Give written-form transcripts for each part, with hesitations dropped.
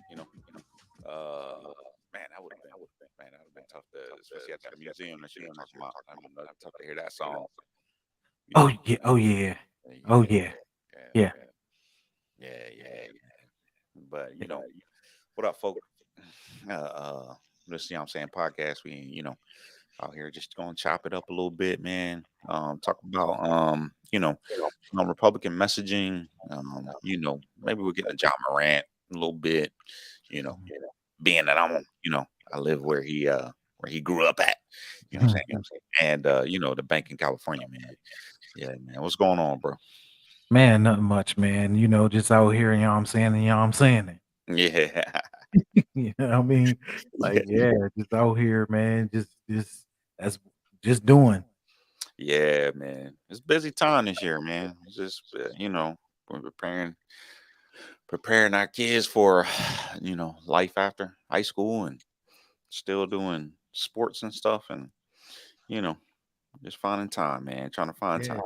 You know, uh, man, that would have been tough to, especially at that museum that you were talking about. I mean, that'd be tough to hear that song. You Oh know, yeah, oh yeah, oh yeah, yeah, yeah, yeah. yeah. But what up, folk? This, I'm saying, podcast. We, out here just going to chop it up a little bit, man. Talk about, Republican messaging. Maybe we're getting a John Morant a little bit. You know, being that I live where he grew up at. You know what I'm saying? And the bank in California, man. Yeah, man. What's going on, bro? Man, nothing much, man. Just out here, I'm saying, I'm saying it. Yeah, You know what I mean? yeah, Like, yeah, just out here, man. That's just doing. yeah, man. It's busy time this year, man. It's just we're preparing our kids for life after high school and still doing sports and stuff and you know just finding time, man, trying to find Yeah. time.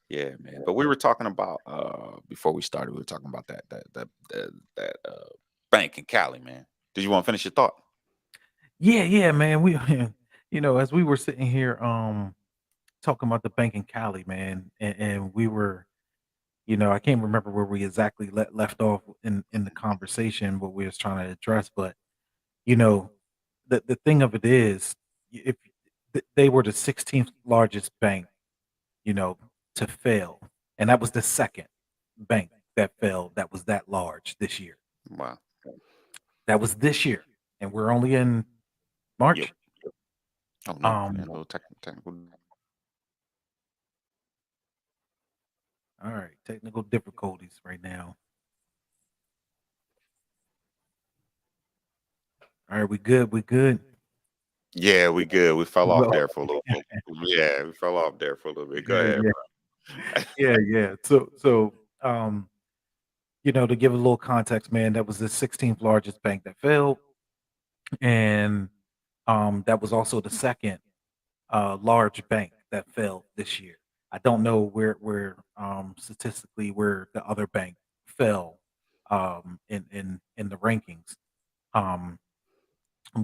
Yeah, man. But we were talking about before we started, we were talking about that bank in Cali, man. Did you want to finish your thought? Yeah, yeah, man. We as we were sitting here talking about the bank in Cali, man, and we were, I can't remember where we exactly left off in the conversation, what we was trying to address, but you know, the thing of it is, if they were the 16th largest bank, you know, to fail, and that was the second bank that failed that was that large this year. Wow. That was this year, and we're only in Yep. March. Oh no, man. Um, A little technical. all right, technical difficulties right now. All right, we good. We good. Yeah, we good. We fell off Well, there for a little bit. Yeah, we fell off there for a little bit. Go yeah, ahead, yeah, bro. yeah, yeah. So, to give a little context, man, that was the 16th largest bank that failed, and that was also the second large bank that failed this year. I don't know where statistically where the other bank fell in the rankings, um,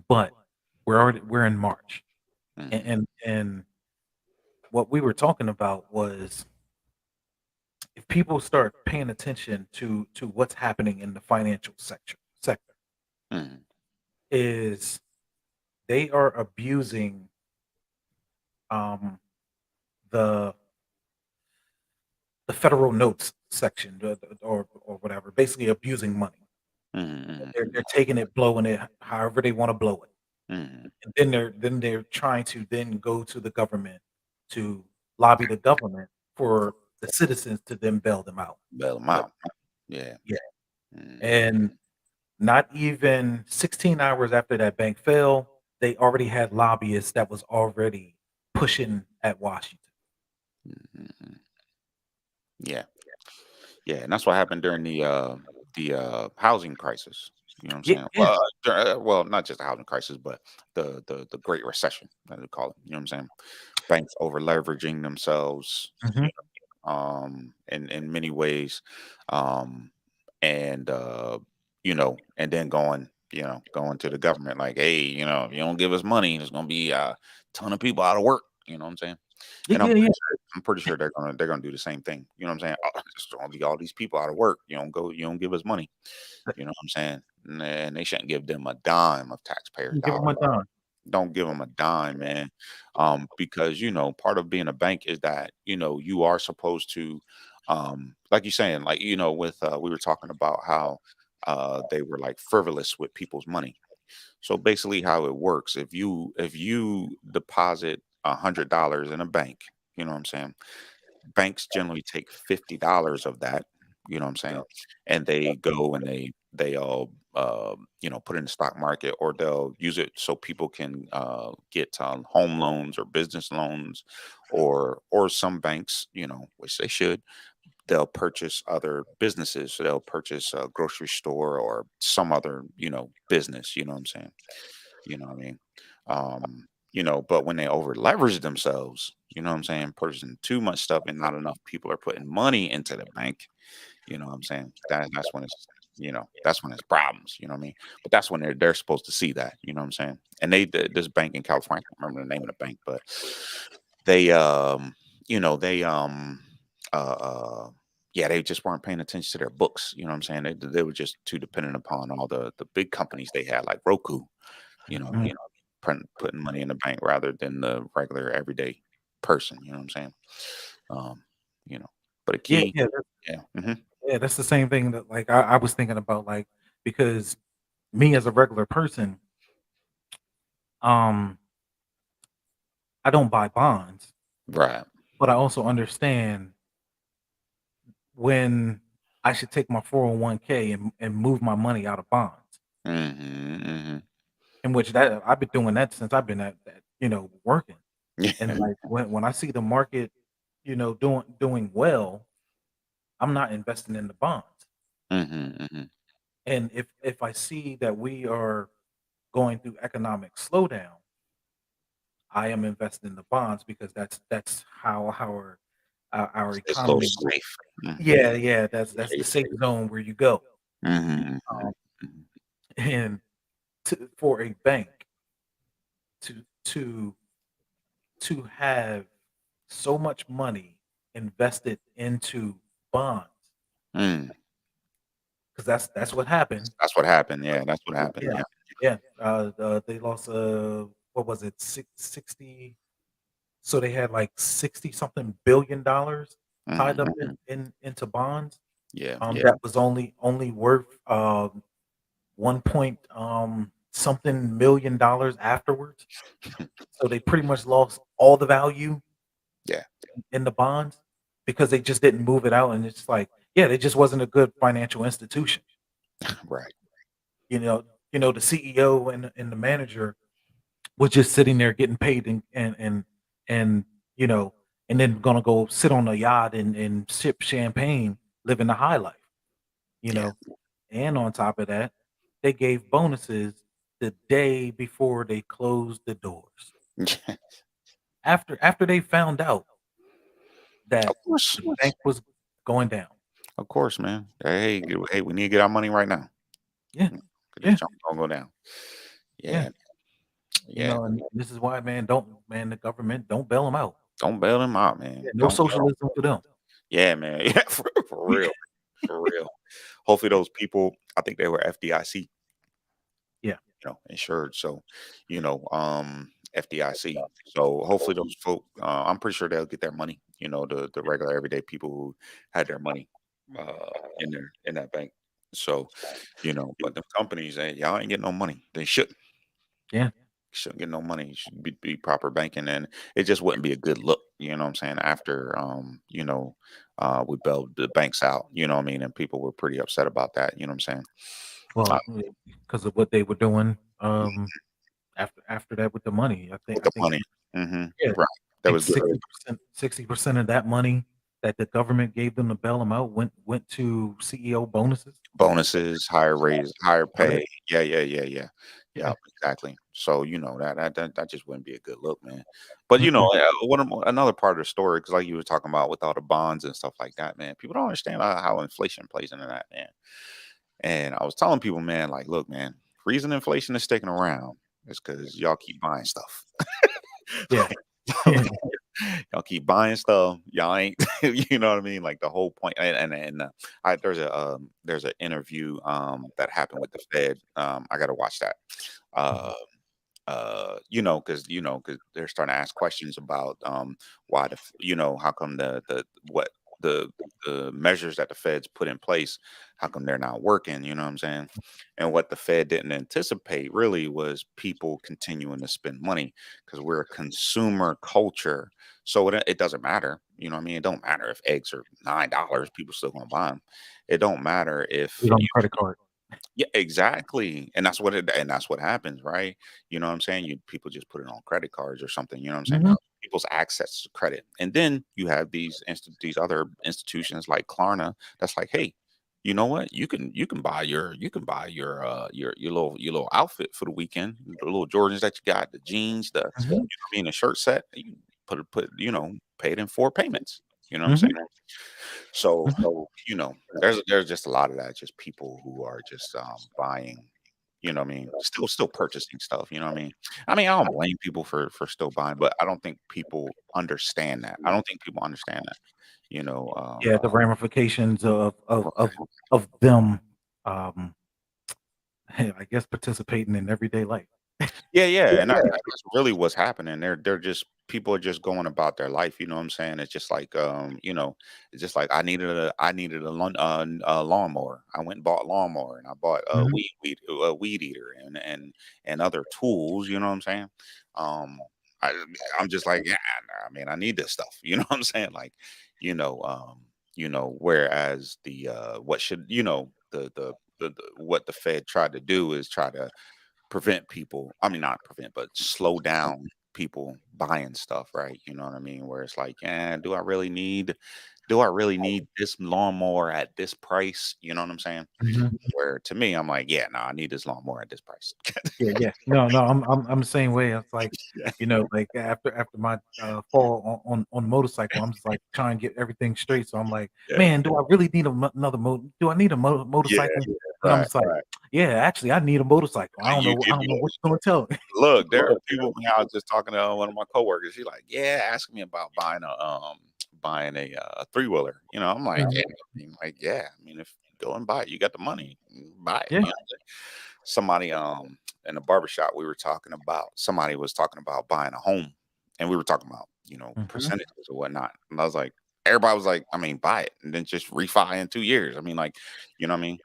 but we're in March, and Hmm. and what we were talking about was if people start paying attention to what's happening in the financial sector Hmm. is they are abusing um, the the federal notes section or whatever, basically abusing money. Hmm. They're taking it, blowing it however they want to blow it, Hmm. and then they're trying to then go to the government to lobby the government for the citizens to then bail them out. Bail them out. Yeah. Yeah, and Hmm. not even 16 hours after that bank fell, they already had lobbyists that was already pushing at Washington. Hmm. Yeah. Yeah, and that's what happened during the housing crisis. You know what I'm Yeah, saying? yeah, Well, not just the housing crisis, but the Great Recession, as they call it. You know what I'm saying? Banks over leveraging themselves, mhm. in many ways, um, and and then going to the government like, hey, if you don't give us money, there's gonna be a ton of people out of work. You know what I'm saying? Yeah, And yeah, yeah. I'm pretty sure they're gonna do the same thing. You know what I'm saying? Oh, there's gonna be all these people out of work. You don't give us money. You know what I'm saying? And they shouldn't give them a dime of taxpayer Give them dollars. a dime. Don't give them a dime, man. Because part of being a bank is that you are supposed to, like you're saying, like with we were talking about how they were like frivolous with people's money. So basically, how it works, if you deposit $100 in a bank, you know what I'm saying, banks generally take $50 of that, you know what I'm saying, and they go and they all put it in the stock market, or they'll use it so people can get home loans or business loans, or some banks, which they should, they'll purchase other businesses. So they'll purchase a grocery store or some other business. You know what I'm saying? You know what I mean? But when they over leverage themselves, you know what I'm saying, purchasing too much stuff and not enough people are putting money into the bank, You know what I'm saying? That's when it's that's when it's problems. You know what I mean? But that's when they're supposed to see that. You know what I'm saying? And this bank in California, I can't remember the name of the bank, but they they uh uh yeah, they just weren't paying attention to their books. You know what I'm saying? They were just too dependent upon all the big companies they had, like Roku. Mhm. Putting money in the bank rather than the regular everyday person. You know what I'm saying? Um, you know, but a Yeah, key, yeah, yeah, yeah, that's the same thing that, like, I was thinking about, like, because me as a regular person, um, I don't buy bonds, right. but I also understand when I should take my 401k and move my money out of bonds, Mhm, mhm. in which that I've been doing that since I've been at working. And, Yeah. like, when I see the market, doing well, I'm not investing in the bonds. Mhm, mhm. And if I see that we are going through economic slowdown, I am investing in the bonds because that's how our It's a little economy. safe. Mhm. Yeah, yeah, that's Yeah, the it's safe safe. zone where you go. Mhm, mhm, Um, mhm. and for a bank to to to have so much money invested into bonds, Mm. because that's what happened. That's what happened. Yeah, that's what happened. Yeah, Yeah. yeah. They lost, what was it, 60. So they had like 60 something $1 billion tied Mhm, up mhm. into bonds. Yeah, yeah. That was only worth 1 point something $1 million afterwards. So they pretty much lost all the value Yeah, in the bonds because they just didn't move it out, and it's like, yeah, they just wasn't a good financial institution. right. You know, the CEO and the manager was just sitting there getting paid and you know, and then gonna go sit on a yacht and sip champagne, living the high life, you Yeah. know. And on top of that, they gave bonuses the day before they closed the doors. After they found out Of that course. the bank was going down. Of course, man. Hey, we need to get our money right now. Yeah, Mm, 'Cause this yeah, junk gonna go down. yeah. Yeah, yeah. And this is why, man, don't man, the government, don't bail them out. Don't bail them out, Yeah, man. no Don't bail. socialism for them. Yeah, man. Yeah, for real. For real. Hopefully those people, I think they were FDIC, Yeah. insured. So, FDIC. So hopefully those folk, I'm pretty sure they'll get their money. The regular everyday people who had their money in that bank. So, but the companies, y'all ain't getting no money. They Yeah. shouldn't get no money. It should be proper banking, and it just wouldn't be a good look. You know what I'm saying? After we bailed the banks out. You know what I mean? And people were pretty upset about that. You know what I'm saying? Uh, Well, because of what they were doing, after that with the money. with I the think money, hmm yeah, I right? That think was good. 60% of that money that the government gave them to bail them out went to CEO bonuses. Bonuses, higher raise, higher About it. pay. Yeah, yeah, yeah, yeah. Yeah, Yeah. exactly. So, that just wouldn't be a good look, man. But, Mm-mm. another part of the story, because like you were talking about with all the bonds and stuff like that, man, people don't understand how inflation plays into that, man. And I was telling people, man, like, look, man, reason inflation is sticking around is because y'all keep buying stuff. Yeah. Like, y'all keep buying stuff. Y'all ain't, you know what I mean? Like the whole point. There's an interview that happened with the Fed. I got to watch that. Mhm. Uh, because they're starting to ask questions about why how come the the measures that the Feds put in place, how come they're not working? You know what I'm saying? And what the Fed didn't anticipate really was people continuing to spend money because we're a consumer culture. So it doesn't matter. You know what I mean? It don't matter if eggs are $9, people still gonna buy them. It don't matter Put if it on the credit card. yeah, exactly. And that's what happens, right? You know what I'm saying? People just put it on credit cards or something, you know what I'm saying? Mhm. People's access to credit. And then you have these other institutions like Klarna that's like, "Hey, you know what? You can buy your little outfit for the weekend, the little Jordans that you got, the jeans, Mhm. the shirt set. You can pay it in 4 payments." You know what I'm Mhm, saying? So, mhm. there's just a lot of that, just people who are just buying, what I mean, still purchasing stuff, you know what I mean? I don't blame people for still buying, but I don't think people understand that. I don't think people understand that, you know, Yeah, the ramifications of them, um, I guess participating in everyday life. Yeah, yeah, and that's really what's happening. They're just people are just going about their life. You know what I'm saying? It's just like it's just like I needed a lawnmower. I went and bought a lawnmower, and I bought Mhm, a weed eater, and other tools. You know what I'm saying? Um, I I'm just like, yeah, nah, I mean, I need this stuff. You know what I'm saying? Like, whereas what should what the Fed tried to do is try to prevent people, I mean, not prevent, but slow down people buying stuff, right? You know what I mean? Where it's like, do I really need this lawnmower at this price? You know what I'm saying? mhm. Where to me, I'm like, yeah, no, I need this lawnmower at this price. Yeah, yeah. No, no, I'm the same way. It's like, Yeah. like after my fall on motorcycle, I'm just like trying to get everything straight. So I'm like, Yeah. man, do I really need another do I need a Yeah. motorcycle? And I'm Right. just like, Right. yeah, actually, I need a motorcycle. I don't You know. I need don't know what you're gonna tell me. Look, there are people when I was just talking to one of my coworkers, she's like, "Yeah, asking me about buying a three-wheeler." I'm like, "Yeah." Mhm. I mean, like, "Yeah, I mean, if go and buy it, you got the money, buy it." Yeah. Somebody in the barbershop we were talking about, somebody was talking about buying a home, and we were talking about, Mhm. percentages or whatnot. And I was like, everybody was like, I mean, buy it and then just refi in 2 years. I mean, like, you know what I mean?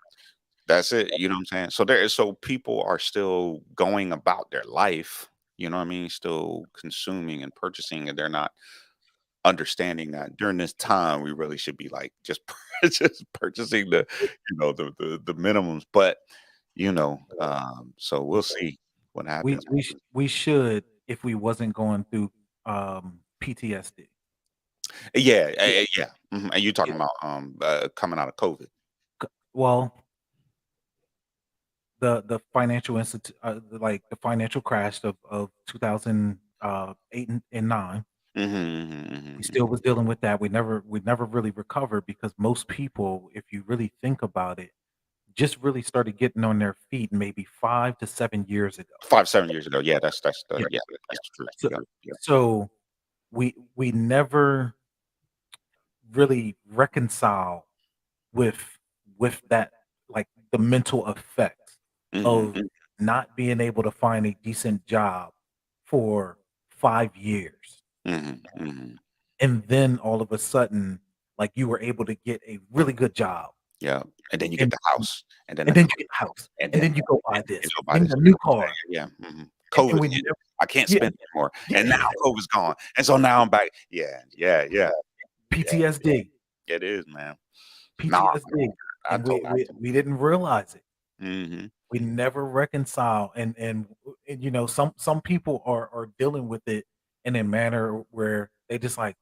That's it, you know what I'm saying? So people are still going about their life, you know what I mean, still consuming and purchasing, and they're not understanding that during this time we really should be like just just purchasing the minimums. But so we'll see what happens. We should if we wasn't going through PTSD. Yeah, Yeah. yeah. And you talking Yeah. about coming out of COVID. Well, the financial like the financial crash of 2008 and 9. We Hmm. still was dealing with that. We never really recovered because most people, if you really think about it, just really started getting on their feet maybe 5 to 7 years ago. 5 7 years ago. Yeah, Yeah, yeah, yeah. that's true. So Yep, yep. so we never really reconcile with that, like, the mental effects Hmm. of not being able to find a decent job for 5 years, Hmm. Hmm. and then all of a sudden, like, you were able to get a really good job, Yeah, and then you get and the house, and then the and then car, you get a house, and and then then you go and buy you this, go buy then this. a new car, Yeah, mhm. and COVID we hit. never. I can't Yeah, spend anymore, and yeah, now COVID's gone, and so now I'm back. Yeah, yeah, yeah, yeah. PTSD, It is, man. Nah, PTSD, I and totally. we didn't realize it. Mhm. We never reconcile, and some people are dealing with it in a manner where they just like,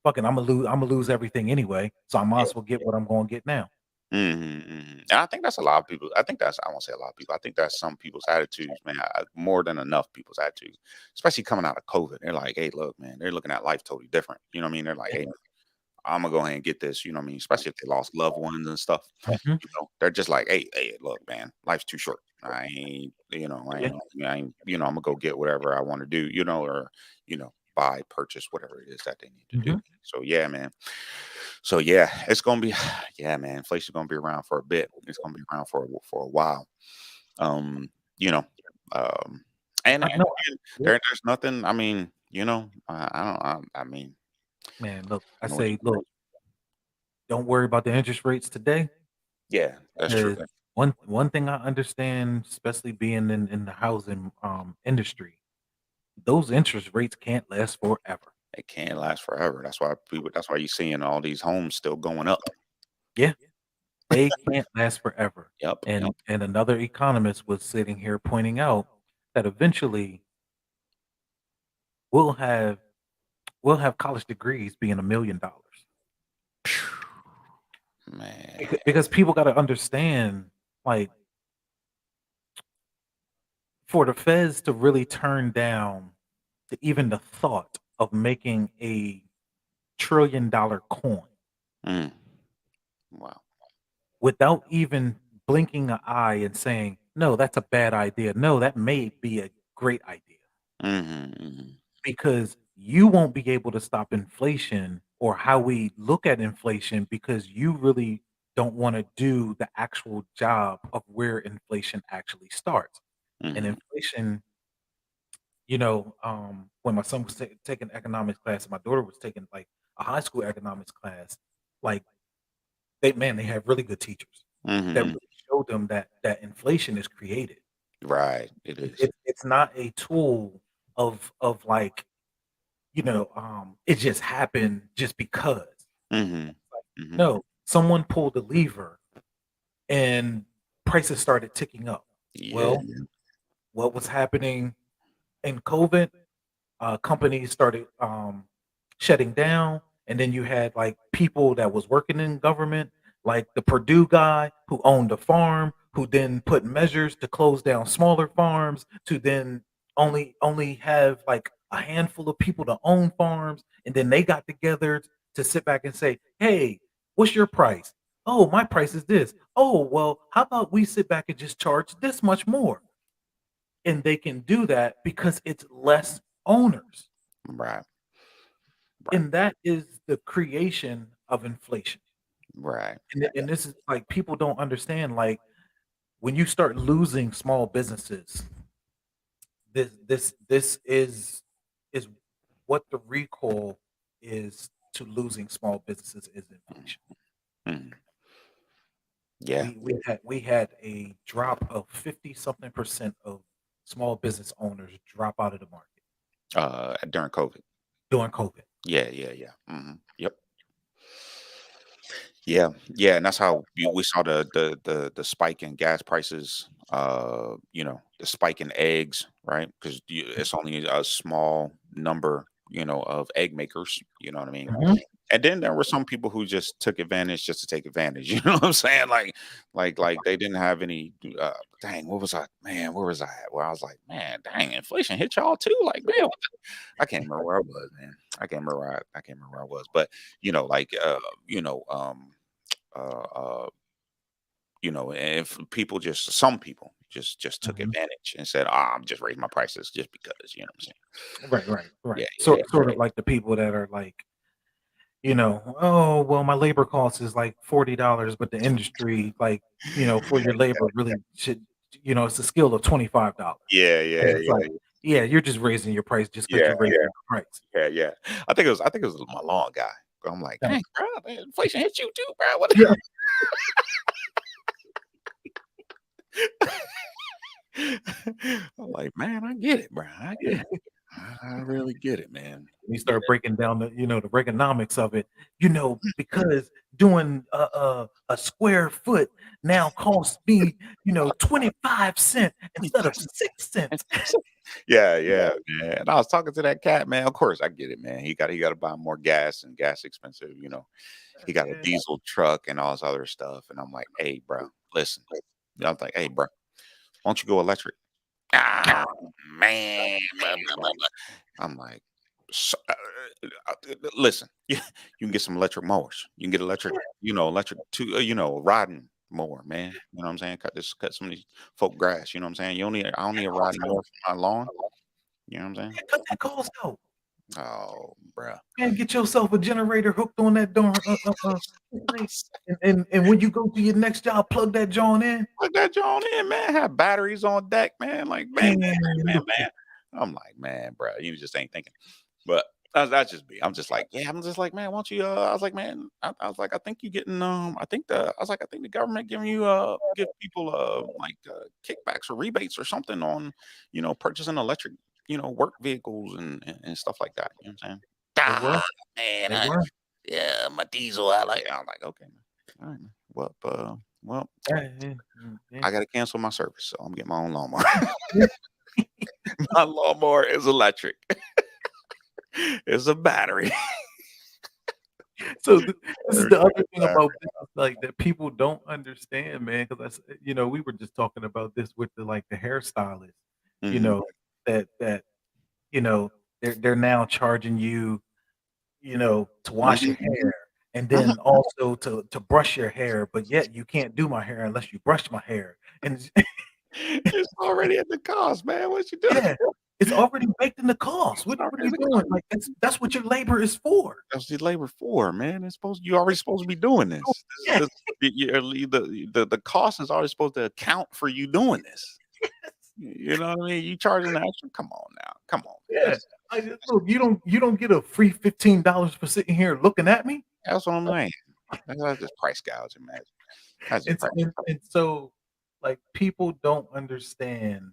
"Fuck it, Imma lose everything anyway, so I might Yeah. as well get what I'm gonna get now." Mhm, mhm. And I think that's a lot of people. I won't say a lot of people. I think that's some people's attitudes, man. More than enough people's attitudes, especially coming out of COVID. They're like, "Hey, look, man." They're looking at life totally different. You know what I mean? They're like, Yeah. "Hey, Imma go ahead and get this," you know what I mean? Especially if they lost loved ones and stuff, Mhm. they're just like, "Hey, look, man, life's too short. Yeah. Imma go get whatever I wanna do," or, buy, purchase, whatever it is that they need to do. Mhm. So, yeah, man. So, yeah, it's gonna be yeah, man, inflation's gonna be around for a bit. It's gonna be around for a while. Um, you know, um, I know. and Yeah. there's nothing, I mean, I don't I mean, Man, look, I I know what you say, "Look, don't worry about the interest rates today." Yeah, that's true. 'Cause one thing I understand, especially being in the housing, industry, those interest rates can't last forever. It can't last forever. That's why you're seeing all these homes still going up. Yeah, they can't last forever. Yep, yep. And another economist was sitting here pointing out that eventually we'll have we'll have college degrees being $1,000,000. Man, Because people gotta understand, like, for the feds to really turn down even the thought of making a $1 trillion coin Mm. Wow. without even blinking an eye and saying, "No, that's a bad idea. No, that may be a great idea." Mhm, mhm, Because you won't be able to stop inflation or how we look at inflation because you really don't wanna do the actual job of where inflation actually starts. And mhm, inflation, when my son was taking economics class and my daughter was taking, like, a high school economics class, like, they have really good teachers that mhm. really showed them that inflation is created. Right, it is. It's not a tool of, like, it just happened just because. Mhm, Like, mhm. no, someone pulled the lever and prices started ticking up. Yeah, Well, what was happening in COVID? Companies started shutting down, and then you had like people that was working in government, like the Purdue guy who owned a farm, who then put measures to close down smaller farms, to then only have like a handful of people to own farms, and then they got together to sit back and say, "Hey, what's your price? Oh, my price is this. Oh, well, how about we sit back and just charge this much more?" And they can do that because it's less owners. right, right, And that is the creation of inflation. right. And this is like people don't understand, like, when you start losing small businesses, this is what the recall is to losing small businesses is Mhm, inflation. mhm. Yeah, We had a drop of 50 something percent of small business owners drop out of the market during COVID. during COVID. Yeah, yeah, yeah. Mhm. Yep. Yeah, yeah, and that's how we saw the spike in gas prices, the spike in eggs, right? Because it's only a small number, of egg makers, you know what I mean? Mhm. And then there were some people who just took advantage just to take advantage, you know what I'm saying? Like they didn't have any dang, what was I man, where was I at? Where I was like, man, dang, inflation hit y'all too. Like, man, I can't remember where I was, man. I can't remember where I was. But like you know, uh, uh, if people just some people just took Mhm. advantage and said, "Ah, I'm just raising my prices just because," you know what I'm saying? Right, right, right. Yeah, yeah, Sort of like the people that are like, "Oh, well, my labor cost is like $40, but the industry, like, for your labor really should, it's a skill of $25." yeah, And yeah, it's yeah, like, yeah, you're just raising your price just because yeah, you're raising your price. yeah, yeah. I think it was my lawn guy. I'm like, Yeah. dang, bro, man, inflation hit you too, bro. What? Yeah. I'm like, man, I get it, bro. I get it. I really get it, man. You Yeah. start breaking down the economics of it, because doing a square foot now costs me, 25 cent instead of 6 cents. Yeah, yeah, man. And I was talking to that cat, man. Of course, I get it, man. He got to buy more gas, and gas expensive. He got a Yeah. diesel truck and all this other stuff. And I'm like, hey, bro, listen. I was like, hey, bro, why don't you go electric? Ah, man. Blah, blah, blah, blah. I'm like, "So- listen, you can get some electric mowers. You can get electric riding mower, man. You know what I'm saying? Cut some of these folk grass. You know what I'm saying? I don't need a riding mower for my lawn. You know what I'm saying? Yeah, cut that cost out. Oh, bruh. Man, get yourself a generator hooked on that darn like, and when you go to your next job, plug that joint in. Plug that joint in, man. Have batteries on deck, man. Like, bang, bang, Man, bang, look bang, here. bang. I'm like, man, bruh, you just ain't thinking. But that's just me. I'm just like, yeah. I'm just like, man, why don't you? I was like, man, I was like, I think you getting. I think the government giving you give people kickbacks or rebates or something on purchasing electric work vehicles and stuff like that. You know what I'm saying? They were. Ah, man, They were. yeah, my diesel. I'm like, okay, man. All right, man. Well, Yeah, yeah, yeah. I gotta cancel my service, so I'm getting my own lawnmower. Yeah. My lawnmower is electric. It's a battery. So this is the other thing Battery. about business, like, that people don't understand, man. Because we were just talking about this with the hairstylist, you Mhm. know, that you know, they're now charging you, to wash your Mhm. hair and Mhm. then also to brush your hair, but yet you can't do my hair unless you brush my hair. And It's already at the cost, man. What you doing? yeah, it's already baked in the cost. It's What already are at you the doing? cost. Like, that's what your labor is for. That's the labor for, man. It's supposed you already supposed to be doing this. Yeah. This the cost is already supposed to account for you doing this. You know what I mean? You charging the extra? Come on now. Come on, man. Yeah. I just look, you don't get a free $15 for sitting here looking at me. That's what I'm saying. That's just price gouging, man. That's just And so price. and so, like, people don't understand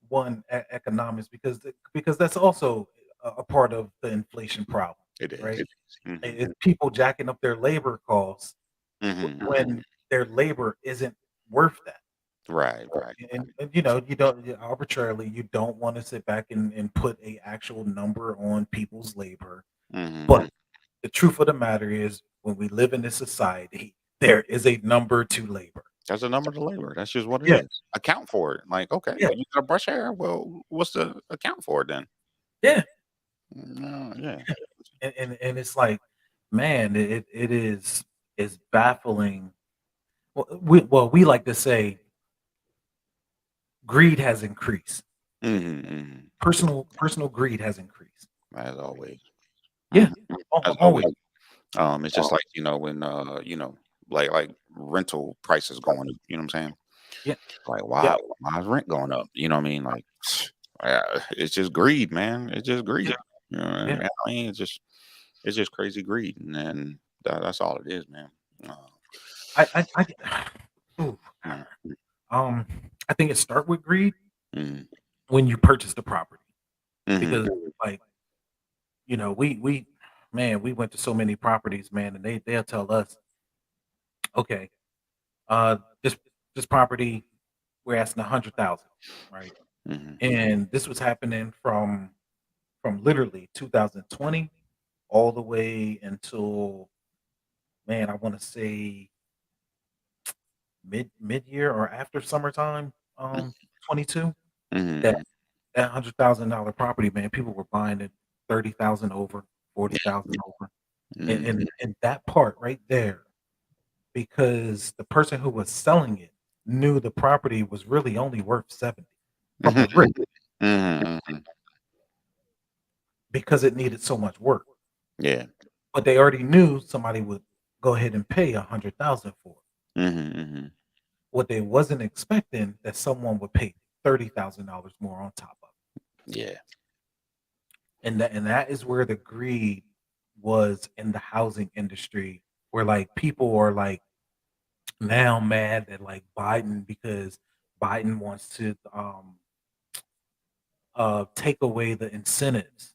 one economics because that's also a part of the inflation problem, It is. right? Mhm. It's people jacking up their labor costs Mhm. when their labor isn't worth that. Right, right. And you don't arbitrarily you don't want to sit back and put a actual number on people's labor. Mhm. But the truth of the matter is when we live in this society, there is a number to labor. That's a number to labor. That's just what it Yeah, is. Account for it. Like, okay, yeah, you got to brush hair. Well, what's the account for it then? yeah. No, yeah. And it's like, man, it is baffling. We like to say greed has increased. Mhm. Mhm. Personal greed has increased. As always. Yeah, Mhm. As always. always. It's just like, when, like rental prices going up, you know what I'm saying? Yeah, Like, yeah, why is rent going up? You know what I mean? Like, it's just greed, man. It's just yeah, greed. You know what yeah. I mean? It's just crazy greed, and then that's all it is, man. Uh, I ooh, mm, um, I think it start with greed mhm, when you purchase the property mhm, because, like, we man, we went to so many properties, man, and they'll tell us, okay, uh, this this property we're asking 100,000, right? mhm, And this was happening from literally 2020 all the way until, man, I want to say mid-year or after summertime, 22. That mhm, that $100,000 property, man, people were buying it 30,000 over, yeah, 40,000 over. And, mhm, and that part right there, because the person who was selling it knew the property was really only worth 70 from mhm, the rip mhm, mhm, because it needed so much work. yeah, But they already knew somebody would go ahead and pay 100,000 for it. mhm, mhm, What they wasn't expecting that someone would pay $30,000 more on top of it. yeah, And that is where the greed was in the housing industry, where, like, people are, like, now mad at, like, Biden because Biden wants to, take away the incentives,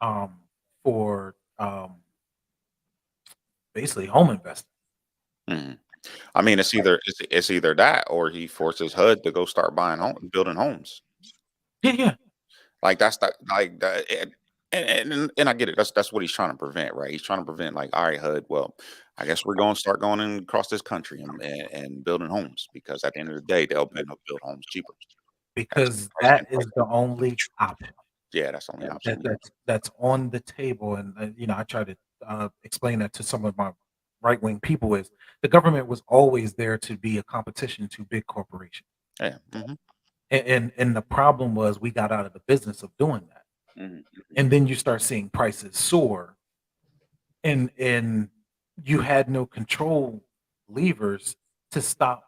um, for, basically home investing. mhm. I mean, it's either that or he forces HUD to go start building homes. Yeah, yeah. Like, that's the like, the and I get it. That's what he's trying to prevent, right? He's trying to prevent, like, "Alright, HUD, well, I guess we're gonna start going in across this country and building homes because at the end of the day, they'll build homes cheaper." That's Because that's the that is price. the only option Yeah, that's the only that option. that's on the table, and, I try to, explain that to some of my right-wing people is the government was always there to be a competition to big corporations, Yeah, mhm, and the problem was we got out of the business of doing that, mhm, and then you start seeing prices soar, and you had no control levers to stop,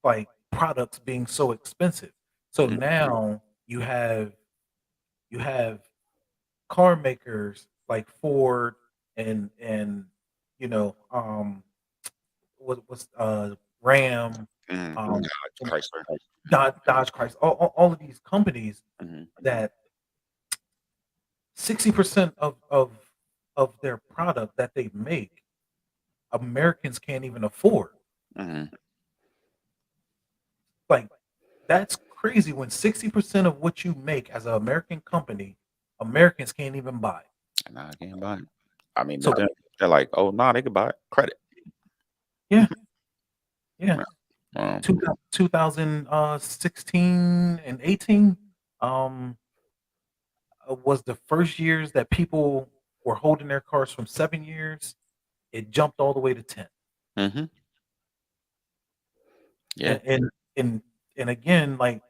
like, products being so expensive. So mhm, now you have car makers like Ford and what's Ram, mhm. um, Dodge, Chrysler. Dodge, Chrysler, all of these companies Mhm, that 60% of their product that they make, Americans can't even afford. mhm. Like, that's crazy when 60% of what you make as an American company, Americans can't even buy. Nah, I can't buy it. I mean, but So then they're like, "Oh, no, they could buy it. Credit." yeah, yeah. Yeah, well, 2016 and 18, um, was the first years that people were holding their cars from 7 years, it jumped all the way to 10. Mhm. Yeah. And and again, like,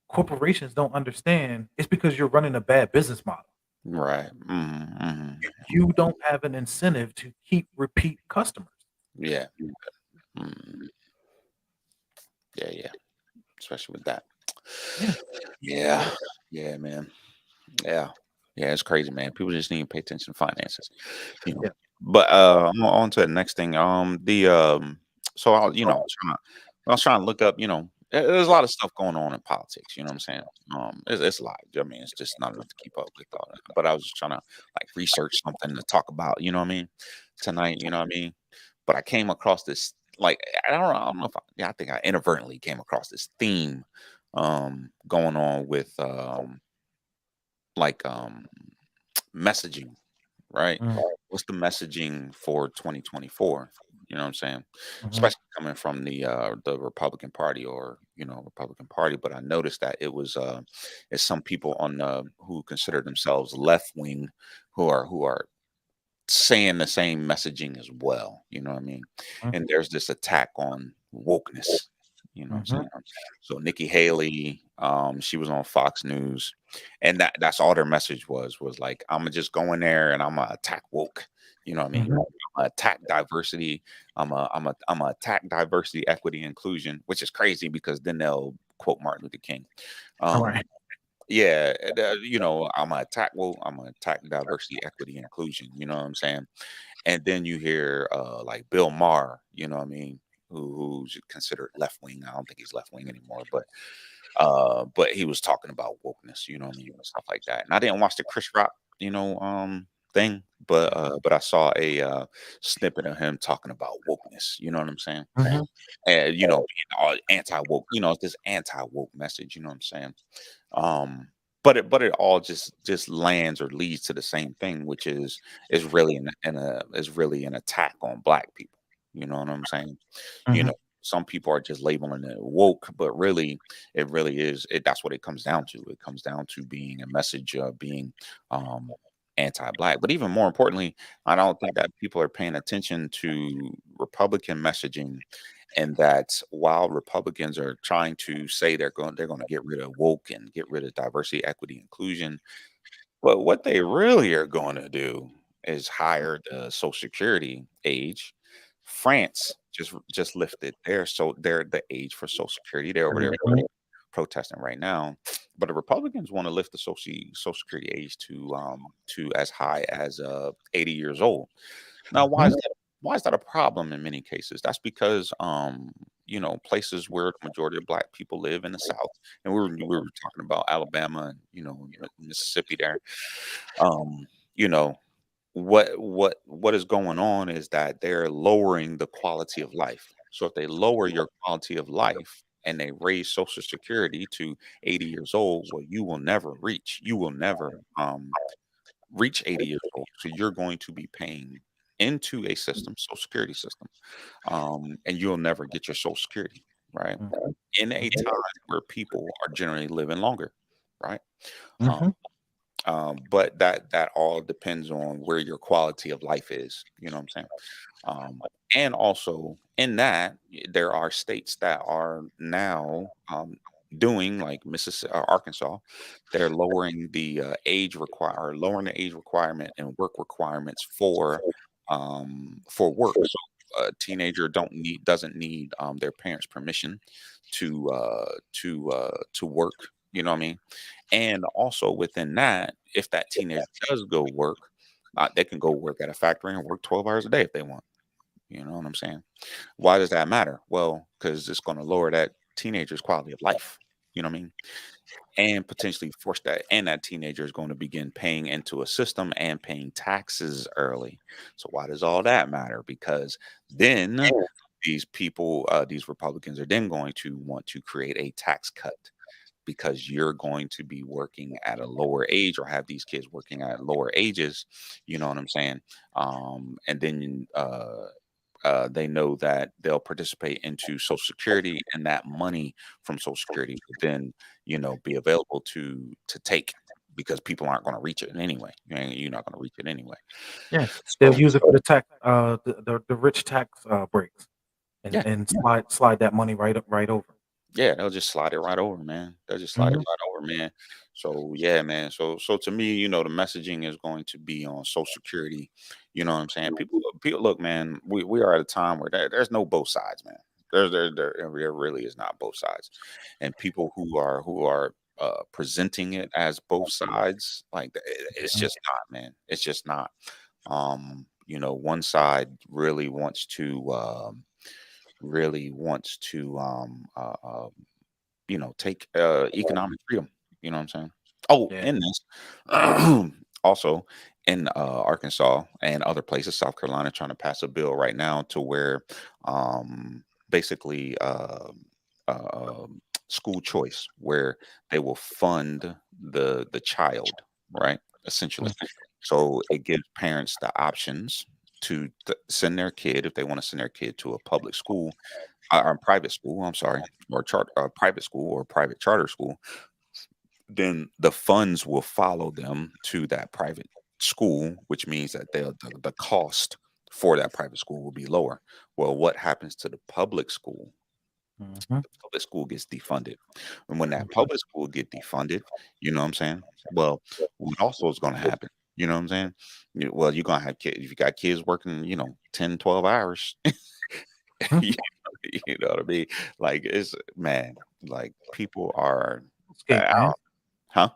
corporations don't understand it's because you're running a bad business model. Right. Mhm, mhm. You don't have an incentive to keep repeat customers. Yeah. Mm. Yeah, yeah. Especially with that. Yeah, Yeah. Yeah, man. Yeah. Yeah, it's crazy, man. People just need to pay attention to finances, you know. yeah. But on to the next thing. So I was trying to look up, there's a lot of stuff going on in politics, you know what I'm saying? It's a lot. I mean, it's just not enough to keep up with all that. But I was just trying to like research something to talk about, you know what I mean, tonight, you know what I mean? But I came across this like I don't know if I think I inadvertently came across this theme going on with like messaging, right? Mm, What's the messaging for 2024? You know what I'm saying? mhm, Especially coming from the Republican Party or Republican Party, but I noticed that it's some people on who consider themselves left wing who are saying the same messaging as well, you know what I mean? mm, And there's this attack on wokeness, you know what I'm mhm, saying? So Nikki Haley, she was on Fox News, and that's all their message was like, Imma just go in there and Imma attack woke, you know what I mean? mhm. Imma attack diversity, Imma attack diversity, equity, inclusion, which is crazy because then they'll quote Martin Luther King. Um, Alright. yeah, Imma attack woke, Imma attack diversity, equity, inclusion, you know what I'm saying? And then you hear, like Bill Maher, you know what I mean, who's considered left wing. I don't think he's left wing anymore, but he was talking about wokeness, you know what I mean, and stuff like that. And I didn't watch the Chris Rock, thing, but I saw a snippet of him talking about wokeness. You know what I'm saying? Mhm, And being all anti woke, it's this anti woke message. You know what I'm saying? Um, but it all just lands or leads to the same thing, which is really an attack on black people. You know what I'm saying? You mhm, know, some people are just labeling it woke, but really, it really is. That's what it comes down to. It comes down to being a message of being um, anti-black. But even more importantly, I don't think that people are paying attention to Republican messaging, and that while Republicans are trying to say they're going to get rid of woke and get rid of diversity, equity, inclusion, but what they really are going to do is higher the Social Security age. France just lifted their the age for Social Security. They're over there mhm, protesting right now, but the Republicans want to lift the Social Security age to as high as 80 years old. Now, why is mhm, that? Why is that a problem in many cases? That's because places where the majority of black people live in the South, and we were talking about Alabama and Mississippi there. Um, you know what is going on is that they're lowering the quality of life. So if they lower your quality of life and they raise Social Security to 80 years old, well, you will never reach 80 years old. So you're going to be paying into a system, Social Security system, and you'll never get your Social Security, right? mhm, In a time where people are generally living longer, right? Um, mhm, but that all depends on where your quality of life is. You know what I'm saying? Um, and also in that, there are states that are now doing like Mississippi or Arkansas. They're lowering the lowering the age requirement and work requirements for work. So a teenager doesn't need their parents' permission to work. You know what I mean? And also within that, if that teenager does go work, they can go work at a factory and work 12 hours a day if they want. You know what I'm saying? Why does that matter? Well, because it's going to lower that teenager's quality of life. You know what I mean? And potentially force that teenager is going to begin paying into a system and paying taxes early. So why does all that matter? Because then these Republicans are then going to want to create a tax cut because you're going to be working at a lower age or have these kids working at lower ages. You know what I'm saying? And then they know that they'll participate into Social Security, and that money from Social Security would then, be available to take. because people aren't going to reach it anyway. You're not going to reach it anyway. Yeah, they'll So use it for the tax, the rich tax, breaks and yeah, slide that money right over. yeah, they'll just slide it right over, man. They'll just slide it Mhm. right over, man. So yeah, man. So to me, the messaging is going to be on Social Security. You know what I'm saying? People look, man. We are at a time where there's no both sides, man. There really is not both sides, and people who are presenting it as both sides, like it's Mhm. just not, man. It's just not. One side really wants to take economic freedom. You know what I'm saying? Oh, Yeah. in this, also in Arkansas and other places, South Carolina, trying to pass a bill right now to where basically school choice, where they will fund the child, right? Mm, Essentially, so it gives parents the options to send their kid if they want to send their kid to a public school or private school, I'm sorry, or private school or private charter school, then the funds will follow them to that private school, which means that the cost for that private school will be lower. Well, what happens to the public school? mhm, The public school gets defunded. And when that mhm, public school get defunded, you know what I'm saying? Well, what also is going to happen? You know what I'm saying? Well, you're going to have kids. If you got kids working, 10, 12 hours, mhm. you you know what I mean? Like, it's man, like, people are Hellscape, man. huh?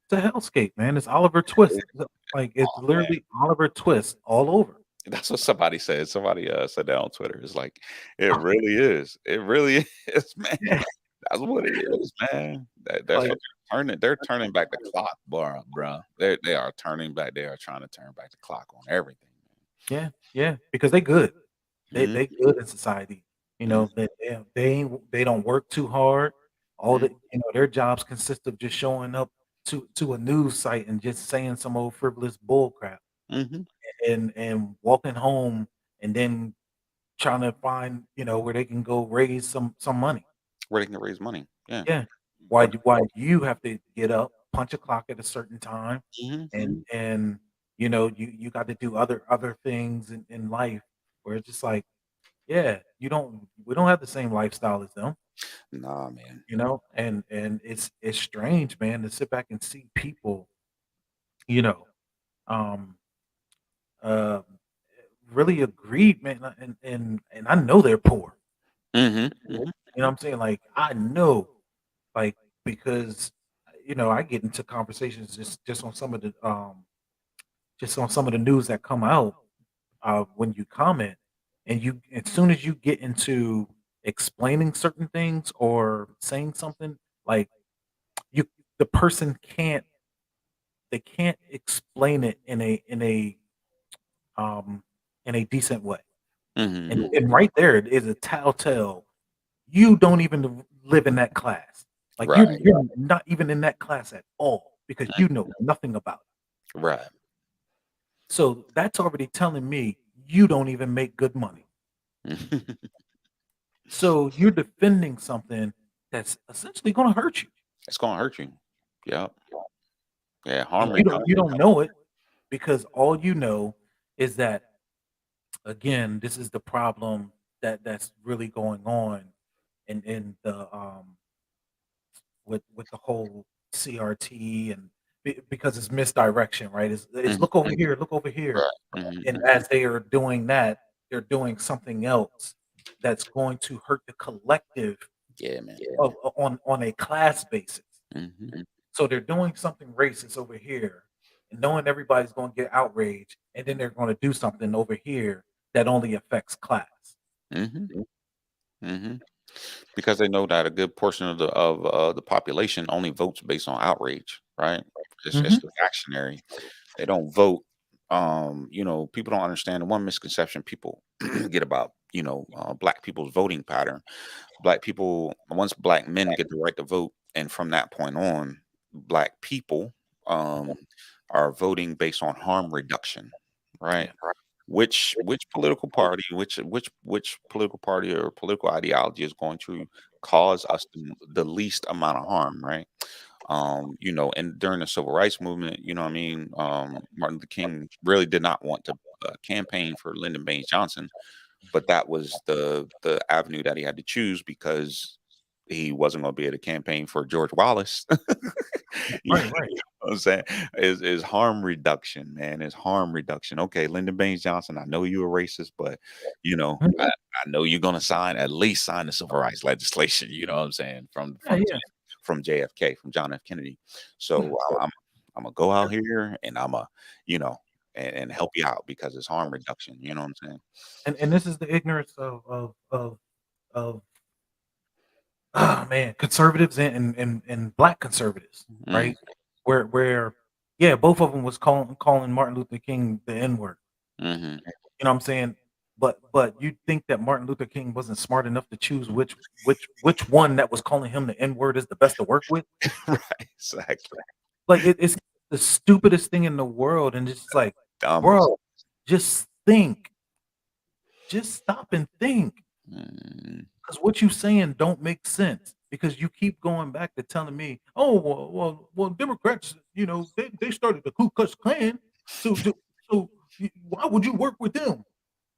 It's a hellscape, man. It's Oliver Twist. Like, it's Oh, man. literally Oliver Twist all over. That's what somebody said. Somebody, said that on Twitter. It's like, it really is. It really is, man. Yeah, That's what it is, man. That's like what they're turning back the clock, bruh. They are turning back. They are trying to turn back the clock on everything, yeah, yeah, because they good. man. They good in society. You Mhm, know, they don't work too hard. All mhm, the their jobs consist of just showing up to a news site and just saying some old frivolous bull crap mhm. and walking home and then trying to find, where they can go raise some money. Where they can raise money. Yeah. Yeah. Or Why you have to get up, punch a clock at a certain time, mhm. and you got to do other things in life where it's just like, yeah, we don't have the same lifestyle as them, Nah, man. and it's strange, man, to sit back and see people, you know, um uh really agreed, man, and I know they're poor. Mhm, You mhm, know what I'm saying? Like, I know, like, because, I get into conversations just on some of the news that come out, when you comment, and as soon as you get into explaining certain things or saying something, like, you the person can't explain it um, in a decent way, mhm. and right there is a telltale. You don't even live in that class. Like, Right, you're not even in that class at all because you know nothing about it. right. So, that's already telling me you don't even make good money. So, you're defending something that's essentially gonna hurt you, It's gonna hurt you. Yep. Yeah, and harm you don't know it because all you know is that, again, this is the problem that's really going on in the, with the whole CRT and because it's misdirection, right? It's Mhm. look over here, Right. Mhm. and as they are doing that, they're doing something else that's going to hurt the collective Yeah, man. on a class basis. Mhm. So they're doing something racist over here, and knowing everybody's going to get outraged, and then they're going to do something over here that only affects class. Mhm. Mhm. Because they know that a good portion of the population only votes based on outrage, right? It's Mhm. reactionary. They don't vote. People don't understand the one misconception people get about black people's voting pattern. Black people, once black men get the right to vote, and from that point on, black people um, are voting based on harm reduction, right? Yeah. Which political party, which political party or political ideology is going to cause us the least amount of harm, right? And during the civil rights movement, you know what I mean, Martin Luther King really did not want to campaign for Lyndon Baines Johnson, but that was the avenue that he had to choose because he wasn't going to be able to campaign for George Wallace. You know Right, right. what I'm saying? Is harm reduction, man. Is harm reduction. Okay, Lyndon Baines Johnson, I know you're a racist, but Mhm. I know you're gonna at least sign the civil rights legislation, you know what I'm saying, Yeah, yeah. from JFK, from John F. Kennedy. So I'm gonna go out here and I'm a, you know, and help you out because it's harm reduction. You know what I'm saying? And this is the ignorance of man, conservatives and black conservatives, Hmm. right? Where yeah, both of them was calling Martin Luther King the N-word. Hmm. You know what I'm saying? But you think that Martin Luther King wasn't smart enough to choose which one that was calling him the N-word is the best to work with? Right. Exactly. Like, it's the stupidest thing in the world, and it's just like, Dumbest. "Bro, just think. Just stop and think, Mm, because what you saying don't make sense, because you keep going back to telling me, "Oh, well, Democrats, they started the Ku Klux Klan, so why would you work with them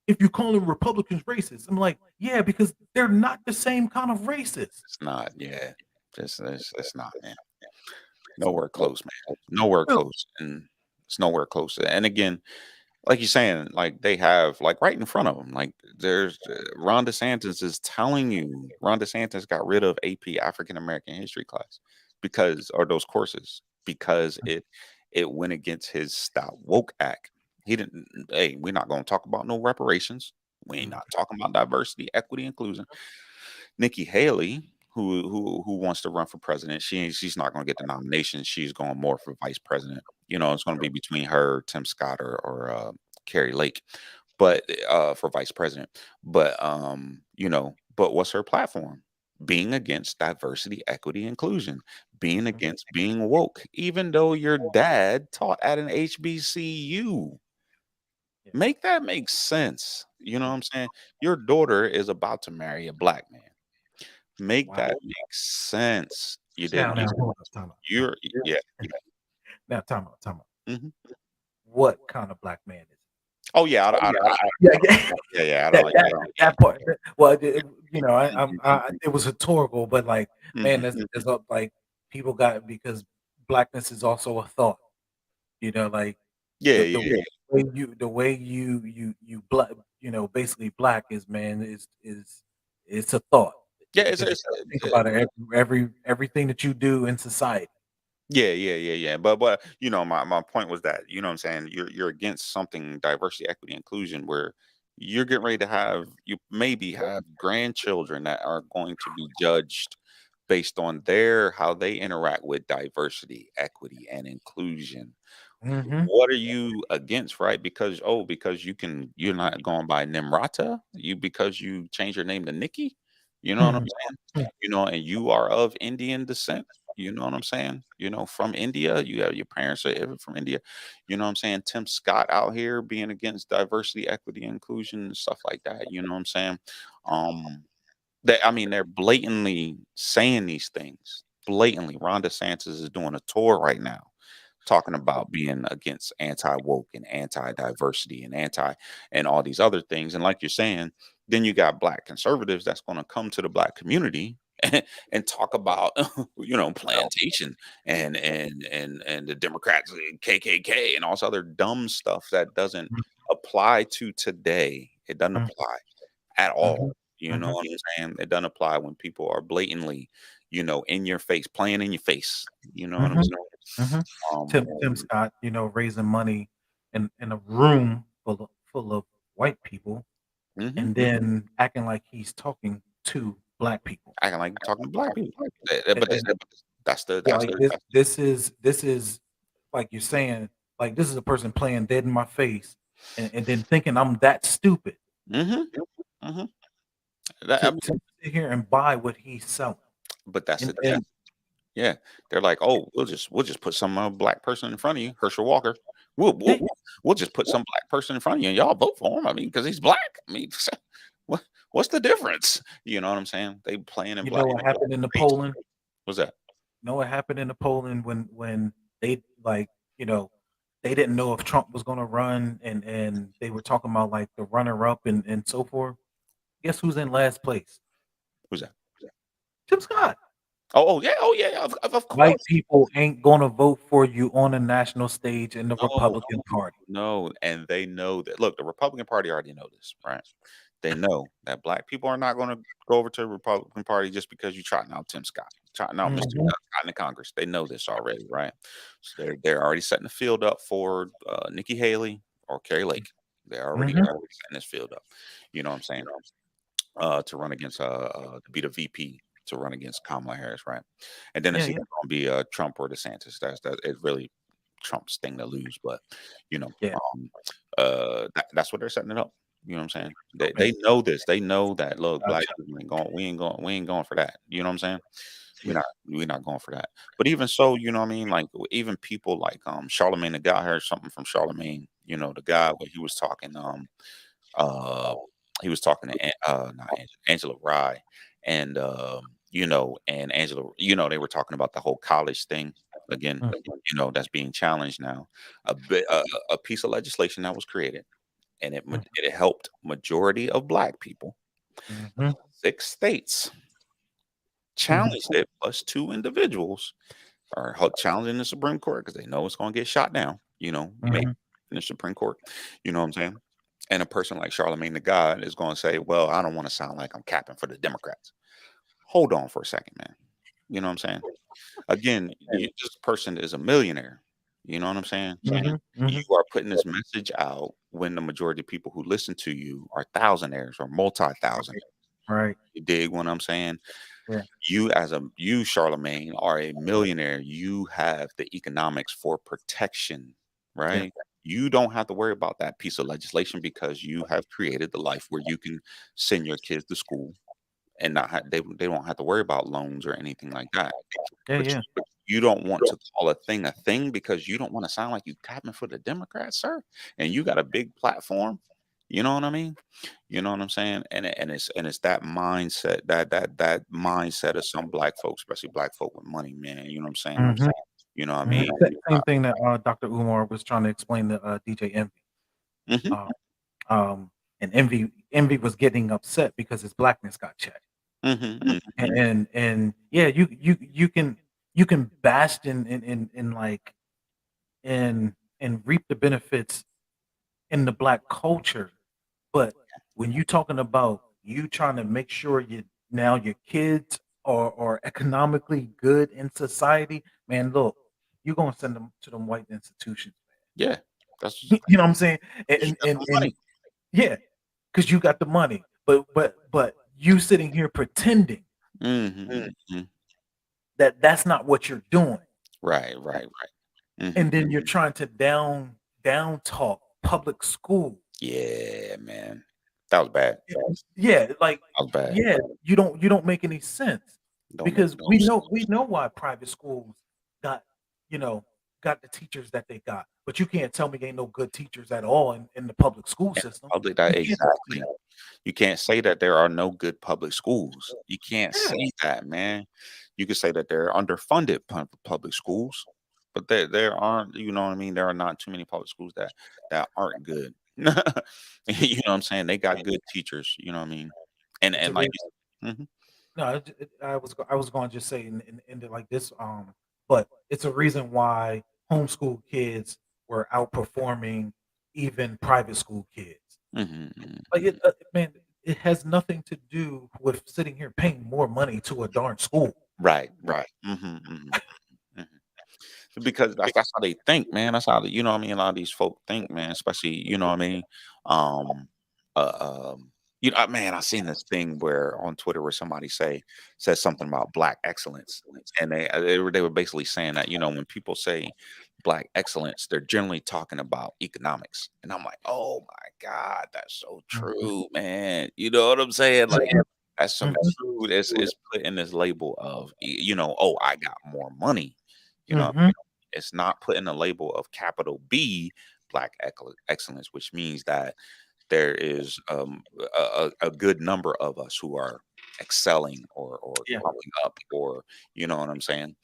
if you call them Republicans racist?" I'm like, "Yeah, because they're not the same kind of racist." it's not. Yeah. Just it's not, man. So, Nowhere close, man. Nowhere well, close, and it's nowhere close. And again, like you're saying, like they have like right in front of them. Like there's Ron DeSantis is telling you Ron DeSantis got rid of AP African American history class because or those courses because it went against his Stop Woke Act. He didn't. Hey, we're not going to talk about no reparations. We ain't mhm, not talking about diversity, equity, inclusion. Nikki Haley, who wants to run for president, she's not going to get the nomination. She's going more for vice president. It's going to be between her, Tim Scott, or Carrie Lake, but for vice president. But what's her platform? Being against diversity, equity, inclusion, being mhm, against being woke, even though your dad taught at an HBCU. yeah, Make that make sense. You know yeah. what I'm saying? Your daughter is about to marry a black man. Make Wow. that make sense. You Now, didn't now, hold up, time out, time you're out. yeah. Now, time out, time out. Mhm. What kind of black man is it? Oh, yeah, Oh, I yeah, don't like yeah, yeah. yeah, yeah, I don't That like that I don't that part, well, mhm, it was rhetorical, but, like, man, mhm. there's a like, people got because blackness is also a thought, like, Yeah, the yeah, way you black basically black is, man, it's a thought, yeah, because you gotta think about it everything that you do in society. yeah, yeah, yeah, yeah. But my point was that, you know what I'm saying, you're against something diversity, equity, inclusion where you're getting ready to have you maybe have grandchildren that are going to be judged based on their how they interact with diversity, equity, and inclusion. Mhm. What are you against, right? Because you're not going by Nimrata, because you change your name to Nikki, you know what I'm Mhm. saying? And you are of Indian descent, you know what I'm saying? From India, you have your parents are from India, you know what I'm saying? Tim Scott out here being against diversity, equity, inclusion, and stuff like that, you know what I'm saying? Um, they're blatantly saying these things. Blatantly. Ron DeSantis is doing a tour right now talking about being against anti-woke and anti-diversity and and all these other things. And like you're saying, then you got black conservatives that's going to come to the black community and talk about plantation and the Democrats and KKK and all this other dumb stuff that doesn't apply to today. It doesn't Mhm. apply at all. Mhm. You know Mhm. what I'm saying? It doesn't apply when people are blatantly, in your face, playing in your face. You know what I'm Mhm. saying? Mhm. Um, Tim Scott, raising money in a room full of white people, mhm. and then acting like he's talking to black people. Acting like you're talking to black people. And That's the yeah, that's like, the this is like you're saying, like, this is a person playing dead in my face, and then thinking I'm that stupid mhm, mhm. I mean, to sit here and buy what he's selling. but that's the thing. And Yeah, they're like, oh, we'll just put some black person in front of you, Herschel Walker. We'll yeah, we'll we'll just put some black person in front of you, and y'all vote for him. I mean, because he's black. I mean, what's the difference? You know what I'm saying? They playing in you know black what happened in the face. polling? What's that? know what happened in the polling when they like, you know, they didn't know if Trump was gonna run and they were talking about like the runner up and so forth. Guess who's in last place? Who's that? Tim Scott. Oh yeah, of White course. people ain't gonna vote for you on the national stage in the No, Republican Party. no, and they know that. Look, the Republican Party already know this, right? They know that black people are not going to go over to the Republican Party just because you trotting out Tim Scott, trotting out Mr. Mhm, Scott in the Congress. They know this already, right? So they're already setting the field up for Nikki Haley or Carrie Lake. They're mhm. already setting this field up. You know what I'm saying? To run against to be the VP to run against Kamala Harris, right? And then Yeah, it's yeah, either going to be Trump or DeSantis. That it really Trump's thing to lose, but you know, yeah. that's what they're setting it up. You know what I'm saying? They Man, know this. They know that look, black gotcha. people ain't going. We ain't going for that. You know what I'm saying? We're not going for that. But even so, you know what I mean? Like even people like Charlemagne the guy. I heard something from Charlemagne. You know the guy where uh he was talking to not Angela Rye and and Angela, they were talking about the whole college thing again, Mm, that's being challenged now. A piece of legislation that was created and mm, it helped majority of black people. mhm, 6 states mhm, challenged it plus two individuals are challenging the Supreme Court because they know it's going to get shot down, maybe mhm. in the Supreme Court. You know what I'm saying? And a person like Charlemagne the God is going to say, well, I don't want to sound like I'm capping for the Democrats. Hold on for a second, man. You know what I'm saying? Again, this person is a millionaire. You know what I'm saying? Mhm, You mhm. are putting this message out when the majority of people who listen to you are thousandaires or multi-thousandaires. Right. You dig what I'm saying? Yeah, You, Charlemagne, are a millionaire. You have the economics for protection, yeah, right? You don't have to worry about that piece of legislation because you have created the life where you can send your kids to school and not they don't have to worry about loans or anything like that. yeah, But yeah. you don't want to call a thing because you don't want to sound like you capping for the Democrats, sir. And you got a big platform. You know what I mean? You know what I'm saying? And it's that mindset, that mindset of some black folks, especially black folk with money, man. You know what I'm saying? Mhm, You know what I mhm. mean? Same thing that, Dr. Umar was trying to explain to, DJ Envy. Mhm, Um, and Envy was getting upset because his blackness got checked. mhm, mhm. And yeah, you can bask in like and reap the benefits in the black culture, but when you talking about you trying to make sure your kids are economically good in society, man, look, you're gonna send them to them white institutions, Yeah, that's man. You know what I'm saying? you And got and the and money. yeah, because you got the money, but you sitting here pretending Mhm, mhm. that that's not what you're doing, Right, right, right. Mhm. and then you're trying to down talk public school. Yeah, man. That was bad. Yeah, like, That was bad. yeah, you don't make any sense Don't make because no we know sense. we know why private schools got, you know, got the teachers that they got, but you can't tell me ain't no good teachers at all in the public school And the system. public You that can't tell me exactly. You can't say that there are no good public schools. You can't that. say that, man. You can say that they're underfunded public schools, but there aren't, you know what I mean? There are not too many public schools that aren't good. You know what I'm saying? They got good teachers, you know what I mean? And It's a and like reason. you mhm. No, I was going to just say and end it like this, but it's a reason why homeschool kids were outperforming even private school kids. Mhm, mhm, Like mhm. man, it has nothing to do with sitting here paying more money to a darn school. Right, right. Mhm, mhm, mhm. Because that's how they think, man. That's how you know what I mean. A lot of these folk think, man. Especially, you know what I mean. Um, man, I seen this thing where on Twitter where somebody says something about black excellence, and they were basically saying that when people say black excellence, they're generally talking about economics, and I'm like, oh my god, that's so Mhm. true, man. You know what I'm saying? Like that's some Mhm. true. It's put in this label of oh, I got more money. You know Mhm. it's not putting a label of capital B Black excellence, which means that there is a good number of us who are excelling or Yeah. growing up, or you know what I'm saying.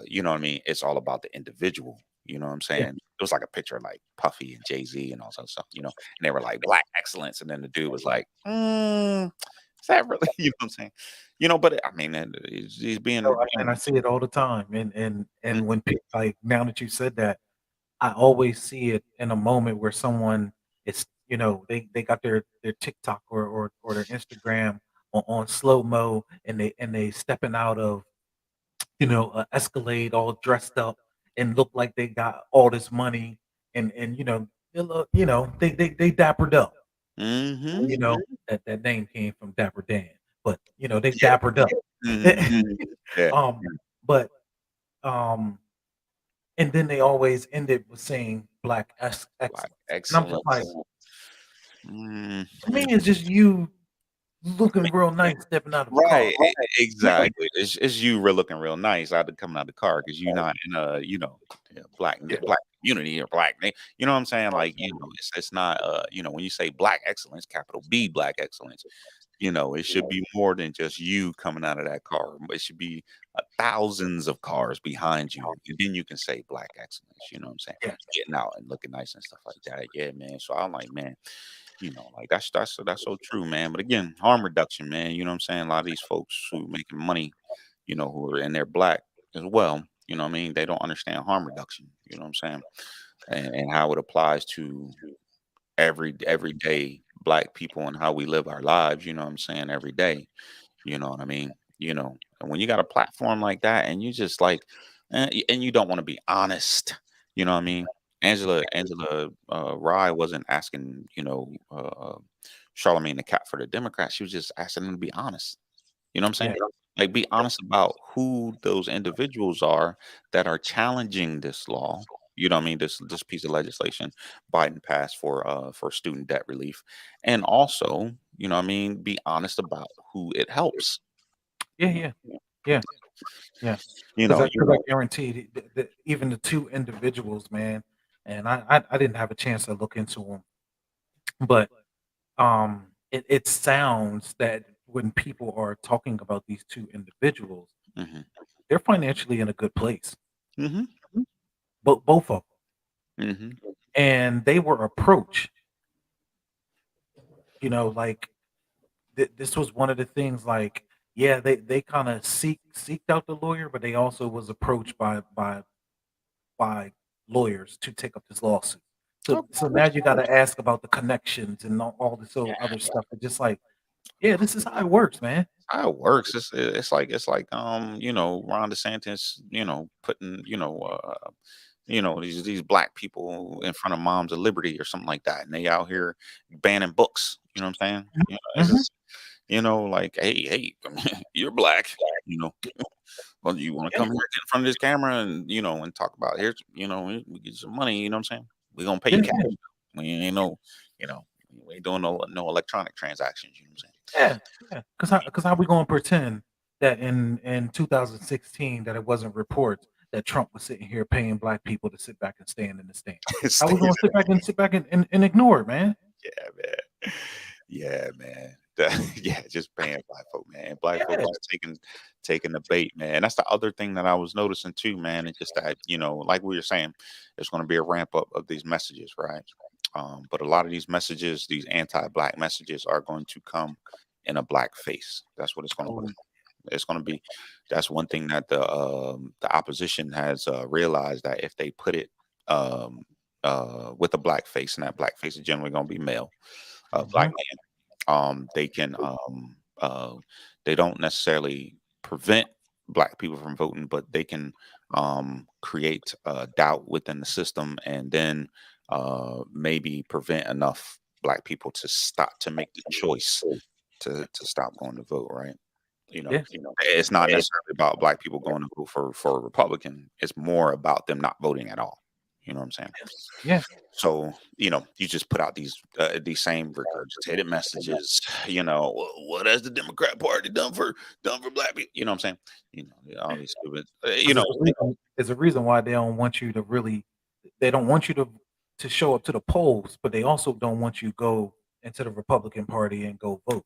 you know what I mean? It's all about the individual. You know what I'm Yeah. saying? It was like a picture of like Puffy and Jay-Z and all that stuff, and they were like black excellence. And then the dude was like, is that really, you know what I'm saying? But I mean, and he's No, being, and I see it all the time, mm, and when peo like, now that you said that, I always see it in a moment where someone is, they got their TikTok or their Instagram on slow-mo, and they stepping out of, a Escalade all dressed up and look like they got all this money, and, they look, they dappered up, mm-hmm, that name came from Dapper Dan, but, they yeah, dappered up. mm-hmm, yeah, Um, but, um and then they always end it with saying black black excellence, and I'm just like, excellence. Mm, to me, it's just you looking real nice stepping out of a car. right, exactly. It's you real looking real nice out of coming out the car because you're not in a, Yeah, black community or black you know what I'm saying? Like, it's not when you say black excellence, capital B black excellence, it should be more than just you coming out of that car. It should be thousands of cars behind you. And then you can say black excellence, you know what I'm saying? yeah, Getting out and looking nice and stuff like that. Yeah, man. So I'm like, man, like that's so true, man. But again, harm reduction, man. You know what I'm saying? A lot of these folks who making money, who are in their black as well. You know what I mean? They don't understand harm reduction. You know what I'm saying? And how it applies to everyday black people and how we live our lives. You know what I'm saying? Every day. You know what I mean? And when you got a platform like that, and you just like, and you don't want to be honest. You know what I mean? Angela Rye wasn't asking, Charlemagne the Cat for the Democrats. She was just asking him to be honest. You know what I'm saying? yeah, Like, be honest about who those individuals are that are challenging this law. You know what I mean? This piece of legislation Biden passed for student debt relief, and also, what I mean, be honest about who it helps. yeah, yeah, yeah, yeah. You Because know, I 'cause I guarantee that even the 2 individuals, man, and I didn't have a chance to look into them, but, it sounds that when people are talking about these 2 individuals, mhm, they're financially in a good place, mhm, but both of them, mhm, and they were approached, like, this was one of the things, like, yeah, they kinda seeked out the lawyer, but they also was approached by lawyers to take up this lawsuit. So okay. now you gotta ask about the connections and all this other stuff, and just like, yeah, this is how it works, man. How it works. It's like Ron DeSantis, putting, these black people in front of Moms of Liberty or something like that, and they out here banning books. You know what I'm saying? Mhm, It's mhm. just, like, hey, you're black. You know, well, you want to Yeah, come here, get in front of this camera, and and talk about here's, we get some money. You know what I'm saying? We gonna pay you yeah, cash. yeah, We ain't no, you know, we ain't doing no electronic transactions. You know what I'm saying? yeah, yeah. Because how we gonna pretend that in 2016 that it wasn't reports that Trump was sitting here paying black people to sit back and stand in the stands? How we Stay gonna sit back and ignore it, man? Yeah, man. Yeah, man. Yeah, just paying black folk, man. Black folk Yeah. just taking the bait, man. That's the other thing that I was noticing too, man. It's just that, like we were saying, there's gonna be a ramp up of these messages, right? But a lot of these messages, these anti-black messages, are going to come in a black face. That's what it's gonna Oh, be. It's gonna be that's one thing that the opposition has realized, that if they put it um with a black face, and that black face is generally gonna be male, black mhm. man, they can they don't necessarily prevent black people from voting, but they can create doubt within the system, and then maybe prevent enough black people to make the choice to stop going to vote, right? Yeah. It's not necessarily about black people going to vote for a Republican. It's more about them not voting at all. You know what I'm saying? Yeah. So, you just put out these same regurgitated messages. What has the Democrat Party done for black people? You know what I'm saying? All these stupid. 'Cause there's a reason why they don't want you to really they don't want you to show up to the polls, but they also don't want you to go into the Republican Party and go vote.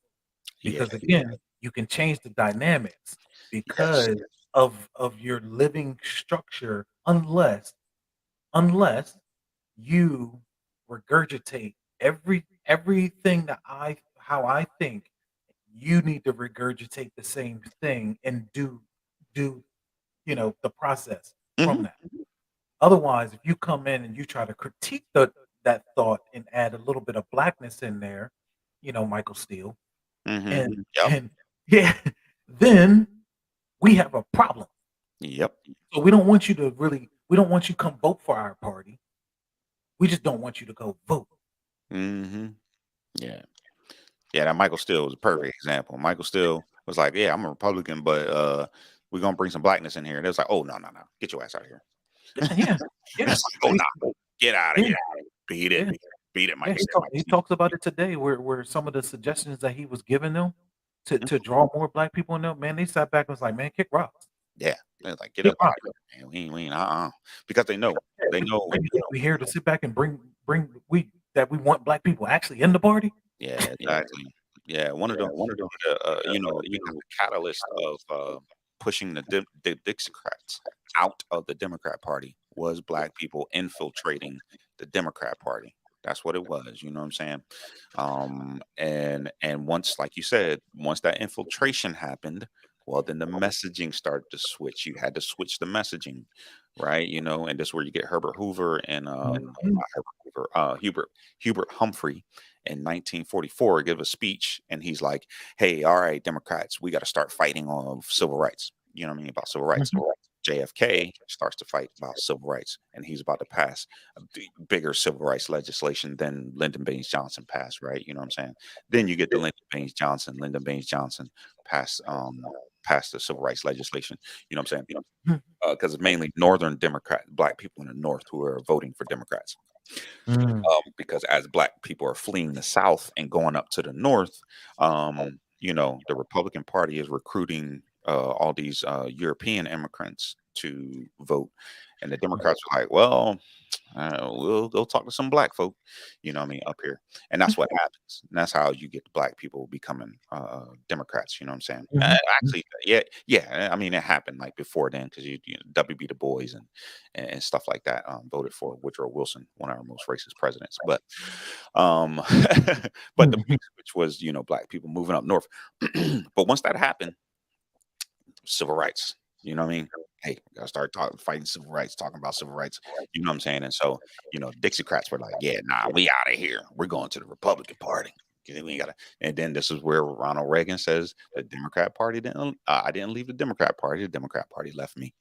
Yeah. Because again, you can change the dynamics because Yes. of your living structure unless you regurgitate everything that I how I think, you need to regurgitate the same thing and do the process from Mhm, that. Otherwise, if you come in and you try to critique that thought and add a little bit of blackness in there, Michael Steele, mhm. and Yep, and yeah, then we have a problem. yep. So we don't want you to come vote for our party. We just don't want you to go vote. Mhm. Yeah. Yeah, that Michael Steele was a perfect example. Michael Steele was like, "Yeah, I'm a Republican, but, we're gonna bring some blackness in here." And it was like, "Oh, no, no, no. Get your ass out of here." Yeah, yeah, yeah. It's like, "Oh, He no. Get out of yeah, here. Beat it. yeah, Beat it, yeah, Michael Steele." he talks about it today where some of the suggestions that he was giving them Mhm. to draw more black people in there, man, they sat back and was like, "Man, kick rocks. Yeah. They're like, "Get Kick up out rocks." of here, man. We ain't because they know. Yeah, They know. what you think we here to sit back and bring we want black people actually in the party? Yeah, exactly. Yeah, one of the catalyst of, pushing the Dixiecrats out of the Democrat Party was black people infiltrating the Democrat Party. That's what it was, you know what I'm saying? And once, like you said, once that infiltration happened, well, then the messaging started to switch. You had to switch the messaging, right? And that's where you get Herbert Hoover and, Mhm. not Herbert Hoover, Hubert Humphrey in 1944 give a speech, and he's like, "Hey, all right, Democrats, we got to start fighting on civil rights." You know what I mean, about civil rights. Mhm. JFK starts to fight about civil rights, and he's about to pass a bigger civil rights legislation than Lyndon Baines Johnson passed. Right? You know what I'm saying? Then you get the Lyndon Baines Johnson. Lyndon Baines Johnson passed passed the civil rights legislation. You know what I'm saying? Mhm. Because it's mainly Northern Democrat, black people in the North who are voting for Democrats, Mm. because as black people are fleeing the South and going up to the North, the Republican Party is recruiting all these European immigrants to vote, and the Democrats are like, "Well, we'll go talk to some black folk," what I mean, up here, and that's what happens. And that's how you get black people becoming Democrats. You know what I'm saying? Mhm. Mhm. Actually, yeah, yeah. I mean, it happened like before then because WB Du Bois and stuff like that voted for Woodrow Wilson, one of our most racist presidents. But um, but the Mhm. big switch was black people moving up north. But once that happened, civil rights. You know what I mean? Hey, we gotta start talking, fighting civil rights, talking about civil rights. You know what I'm saying? And so, Dixiecrats were like, "Yeah, nah, we out of here. We're going to the Republican Party. 'Cause we gotta." And then this is where Ronald Reagan says the Democrat Party didn't. I didn't leave the Democrat Party. The Democrat Party left me,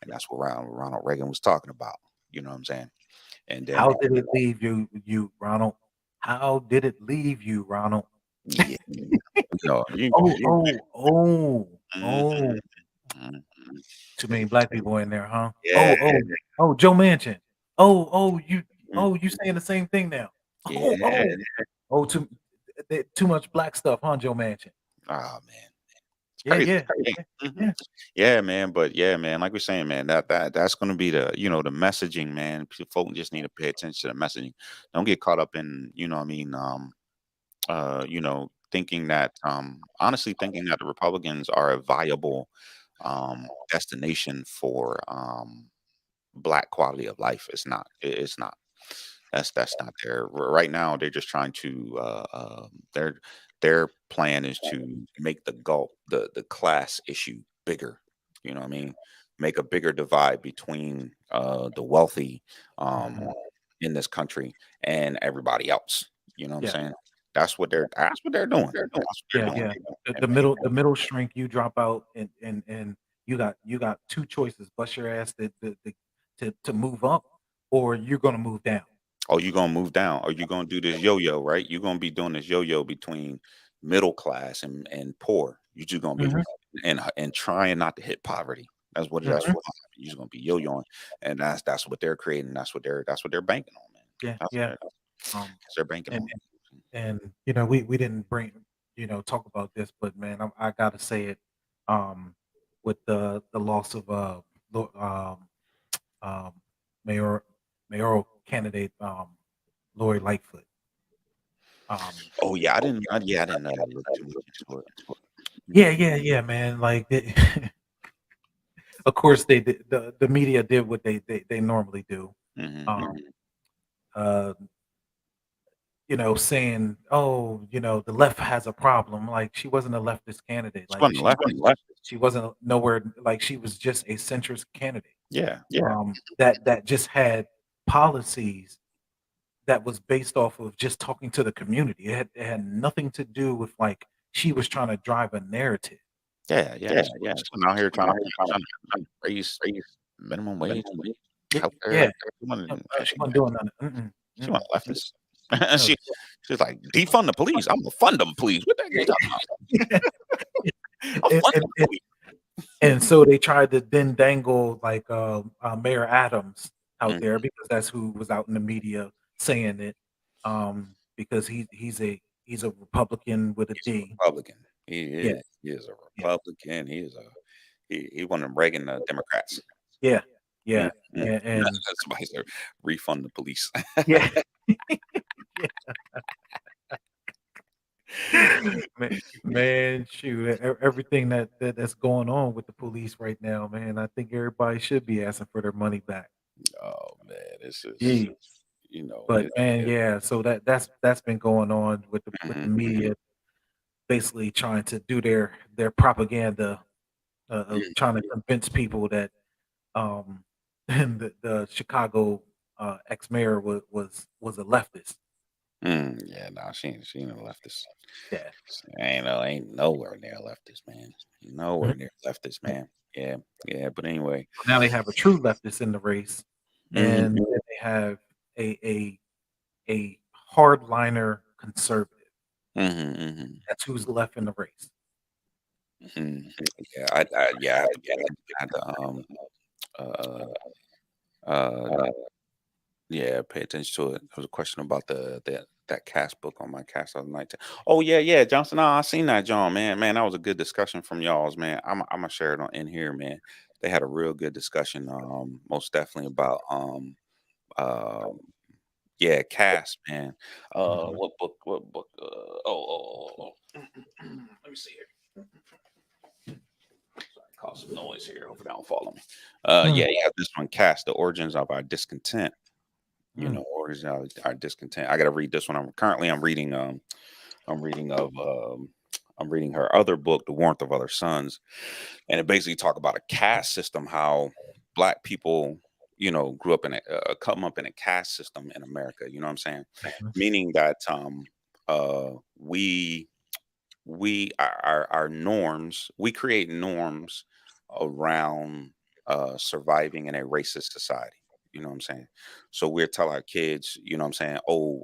and that's what Ronald Reagan was talking about. You know what I'm saying? And then, How did it leave Ronald? How did it leave you, Ronald? yeah, you, Oh, you, oh, oh, mhm, oh. mhm. Too many black people in there, huh? Yeah, Oh, oh, oh, Joe Manchin. Oh, mm, you saying the same thing now. Oh, yeah. oh, oh, too much black stuff, huh, Joe Manchin? Oh man. It's Yeah, crazy. yeah, Yeah. yeah, Mhm. yeah. Yeah, man. But yeah, man, like we're saying, man, that's gonna be the messaging, man. Folk just need to pay attention to the messaging. Don't get caught up in, what I mean, thinking that honestly thinking that the Republicans are a viable destination for black quality of life. It's not. That's not there. Right now, they're just trying to their plan is to make the class issue bigger. You know what I mean? Make a bigger divide between the wealthy um, Mhm. in this country and everybody else. You know what I'm Yeah, saying? That's what they're doing. That's what they're yeah, doing. yeah. The And man, middle shrink, you drop out and you got 2 choices, bust your ass to move up, or you're gonna move down. oh, you gonna move down, or you gonna do this yo-yo, right? You're gonna be doing this yo-yo between middle class and poor. You just gonna be Mhm, and trying not to hit poverty. That's mhm. what happened. You're just gonna be yo-yoing, and that's what they're creating. That's what they're banking on, man. Yeah, That's yeah. what Um, they're banking and on. and we didn't talk about this, but man, I gotta say it. Um, with the loss of um mayor mayoral candidate Lori Lightfoot. Um, Oh yeah, I didn't look too much into it. yeah, Mhm. yeah, yeah, man. Like of course, they did the media did what they normally do. Mhm, Um, mhm. uh, saying, "Oh, the left has a problem." Like, she wasn't a leftist candidate. She Like, wasn't a leftist. she wasn't nowhere like, she was just a centrist candidate, Yeah. that just had policies that was based off of just talking to the community. It had nothing to do with, like, she was trying to drive a narrative. Yeah, yeah. She wasn't out here trying to raise minimum wage, Yeah, healthcare. yeah. She No, wasn't no, she wasn't doing nothing. Mm-mm, she wasn't a mm-mm. leftist. No, She she's like, "Defund the police. Imma fund them police." What the heck are yeah, you talking about? yeah. I'll And fund and them and police. and so they tried to then dangle, like, Mayor Adams out Mhm. there because that's who was out in the media saying it, because he's a Republican with a He's a D. Republican. Yeah, He is a yeah, Republican. He one of them Reagan, Democrats. yeah, Mm, yeah, mm. and Somebody said, "Refund the police." yeah, yeah. Man, shoot, everything that's going on with the police right now, man, I think everybody should be asking for their money back. Oh, man, this is Jeez. But, it man, yeah, so that's been going on with the mhm, media basically trying to do their propaganda, of trying to mhm. convince people that, um, the Chicago, ex-mayor was a leftist. Yeah, nah, she ain't a leftist. Yeah. She ain't nowhere near a leftist, man. Mhm. Nowhere near leftist, man. Yeah, yeah, but anyway. Now they have a true leftist in the race, Mhm, and then they have a a a hardliner conservative. mhm, mhm, That's who's left in the race. mhm. Yeah, yeah, I had to, uh, uh, yeah, pay attention to it. There was a question about that cast book on my cast the other night. Oh yeah, yeah, Johnson. Oh, I seen that, John. Man, that was a good discussion from y'all's, man. I'm gonna share it on in here, man. They had a real good discussion, most definitely about um, yeah, cast, man. Mhm. What book? What book? Let me see here. Sorry, cause some noise here. Hope it don't follow me. Mm, Yeah, this one, cast the origins of our discontent. mm, Origins of our discontent. I got to read this one. I'm reading. I'm reading of. I'm reading her other book, The Warmth of Other Suns, and it basically talk about a caste system. How black people, grew up in come up in a caste system in America. You know what I'm saying? mhm, Meaning that we our norms, we create norms around surviving in a racist society. You know what I'm saying? So we're tell our kids, you know what I'm saying, oh,